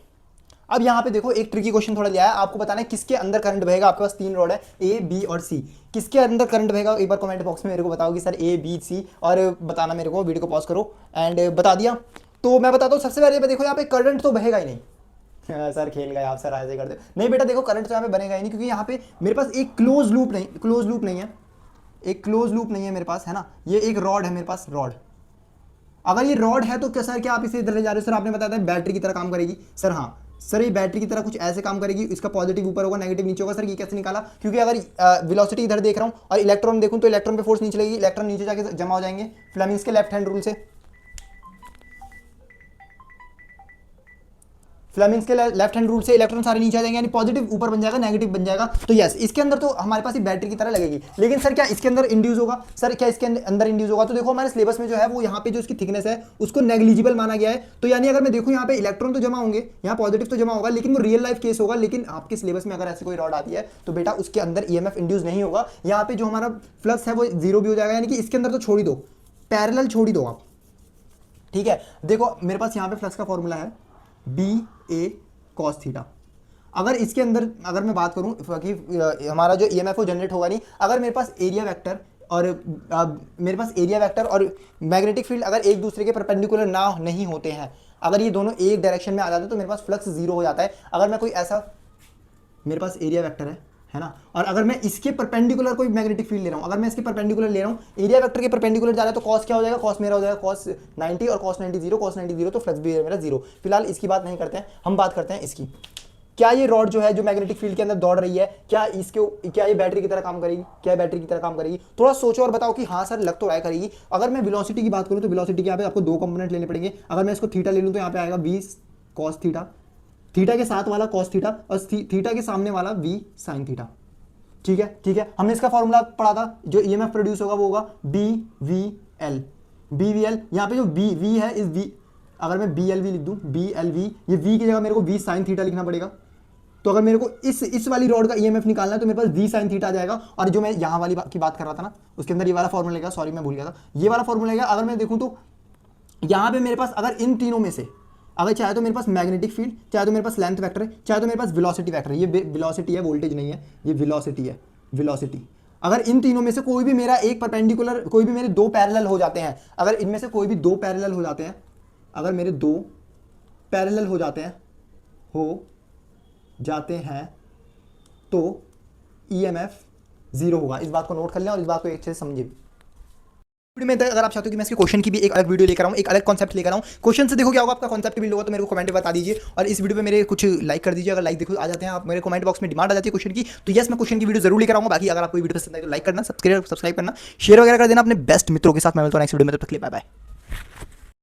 अब यहाँ पे देखो एक ट्रिकी क्वेश्चन थोड़ा लिया है, आपको बताना है किसके अंदर करंट बहेगा। आपके पास 3 रॉड है ए बी और सी, किसके अंदर करंट बहेगा? एक बार कमेंट बॉक्स में मेरे को बताओ कि सर ए बी सी, और बताना मेरे को। वीडियो को पॉज करो एंड बता दिया तो मैं बताता हूँ। सबसे पहले देखो यहाँ पे करंट तो बहेगा ही नहीं। सर खेल गए आप, सर ऐसे कर दे। नहीं बेटा देखो, करंट तो यहाँ पे बनेगा ही नहीं, क्योंकि यहाँ पे मेरे पास एक क्लोज लूप नहीं है मेरे पास, है ना। ये एक रॉड है मेरे पास, रॉड। अगर ये रॉड है तो क्या सर, क्या आप इसे इधर ले जा रहे हो? सर आपने बताया था बैटरी की तरह काम करेगी। सर हाँ सर, ये बैटरी की तरह कुछ ऐसे काम करेगी, इसका पॉजिटिव ऊपर होगा नेगेटिव नीचे होगा। सर ये कैसे निकाला? क्योंकि अगर वेलोसिटी इधर देख रहा हूँ और इलेक्ट्रॉन देखूँ तो इलेक्ट्रॉन पे फोर्स नीचे लगेगी, इलेक्ट्रॉन नीचे जाके जमा हो जाएंगे फ्लेमिंग्स के लेफ्ट हैंड रूल से। फ्लेमिंग्स के लेफ्ट हैंड रूल से इलेक्ट्रॉन सारे नीचे आ जाएंगे, यानी पॉजिटिव ऊपर बन जाएगा, नेगेटिव बन जाएगा। तो यस, इसके अंदर तो हमारे पास ही बैटरी की तरह लगेगी। लेकिन सर क्या इसके अंदर इंड्यूस होगा? सर क्या इसके अंदर इंड्यूस होगा? तो देखो हमारे सिलेबस में जो है वो यहाँ पे जो इसकी थिकनेस है उसको नेग्लिजिबल माना गया है। तो यानी अगर मैं देखूँ यहाँ पे इलेक्ट्रॉन तो जमा होंगे, यहाँ पॉजिटिव तो जमा होगा, लेकिन वो रियल लाइफ केस होगा। लेकिन आपके सिलेबस में अगर ऐसी कोई रॉड आती है तो बेटा उसके अंदर ईएमएफ इंड्यूस नहीं होगा। यहाँ पे जो हमारा फ्लक्स है वो 0 भी हो जाएगा, यानी कि इसके अंदर तो छोड़ ही दो, पैरेलल छोड़ ही दो आप। ठीक है, देखो मेरे पास यहाँ पे फ्लक्स का फॉर्मूला है बी ए कॉस थीटा। अगर इसके अंदर अगर मैं बात करूं कि हमारा जो ईएमएफ वो जनरेट होगा नहीं, अगर मेरे पास एरिया वेक्टर और मैग्नेटिक फील्ड अगर एक दूसरे के परपेंडिकुलर नहीं होते हैं, अगर ये दोनों एक डायरेक्शन में आ जाते हैं तो मेरे पास फ्लक्स 0 हो जाता है। अगर मैं कोई ऐसा, मेरे पास एरिया वेक्टर है ना, और अगर मैं इसके परपेंडिकुलर कोई मैग्नेटिक फील्ड ले रहा हूं, अगर मैं इसके परपेंडिकुलर ले रहा हूं, एरिया वेक्टर के परपेंडिकुलर जा रहा है, तो कॉस क्या हो जाएगा? कॉस मेरा हो जाएगा कॉस 90 और कॉस 90 0, कॉस 90 0, तो फ्लक्स भी है मेरा 0। फिलहाल इसकी बात नहीं करते हैं, हम बात करते हैं इसकी। क्या ये रॉड जो है जो मैग्नेटिक फील्ड के अंदर दौड़ रही है, क्या ये बैटरी की तरह काम करेगी? क्या बैटरी की तरह काम करेगी? थोड़ा सोचो और बताओ कि हाँ सर लग तो रहा है करेगी। अगर मैं वेलोसिटी की बात करूं तो वेलोसिटी के यहाँ पे आपको 2 कंपोनेंट लेने पड़ेंगे। अगर मैं इसको थीटा ले लूं तो यहाँ पे आएगा v cos थीटा, थीटा के साथ वाला cos थीटा और थीटा के सामने वाला v sin थीटा। ठीक है, हमने इसका फॉर्मूला पढ़ा था, जो ईएमएफ प्रोड्यूस होगा वो होगा BVL। यहाँ पे जो V है इस V, अगर मैं BLV लिख दूं, BLV, ये V की जगह मेरे को V sin थीटा लिखना पड़ेगा। तो अगर मेरे को इस वाली रॉड का ईएमएफ निकालना है तो मेरे पास v sin थीटा आ जाएगा। और जो मैं यहाँ वाली की बात कर रहा था ना, उसके अंदर ये वाला फॉर्मूला लगेगा, सॉरी मैं भूल गया था, ये वाला फॉर्मूला लगेगा। अगर मैं देखूँ तो यहाँ पे मेरे पास अगर इन तीनों में से अगर चाहे तो मेरे पास मैग्नेटिक फील्ड, चाहे तो मेरे पास लेंथ वेक्टर है, चाहे तो मेरे पास वेलोसिटी वेक्टर है। ये वेलोसिटी है, वोल्टेज नहीं है, ये वेलोसिटी है, वेलोसिटी। अगर इन तीनों में से कोई भी मेरा एक परपेंडिकुलर, कोई भी मेरे दो पैरेलल हो जाते हैं, अगर इनमें से कोई भी दो पैरेलल हो जाते हैं, अगर मेरे दो पैरेलल हो जाते हैं तो ईएमएफ 0 होगा। इस बात को नोट कर लें और इस बात को अच्छे से समझिए। वीडियो में अगर आप चाहते हो कि मैं इसके क्वेश्चन की भी एक अलग वीडियो लेकर आऊँ, एक अलग कॉन्सेप्ट लेकर आऊँ, क्वेश्चन से देखो क्या होगा, आपका कॉन्सेप्ट भी होगा, तो मेरे को कमेंट में बता दीजिए। और इस वीडियो में मेरे कुछ लाइक कर दीजिए। अगर लाइक देखो आ जाते हैं आप, मेरे कमेंट बॉक्स में डिमांड आ जाती है क्वेश्चन की, तो यस मैं क्वेश्चन की वीडियो जरूर लेकर आऊँगा। बाकी अगर आपको वीडियो पसंद आए तो लाइक करना, सब्सक्राइब करना, शेयर वगैरह कर देना अपने बेस्ट मित्रों के साथ। मैं मिलता हूं नेक्स्ट वीडियो में, तब तक के लिए बाय बाय।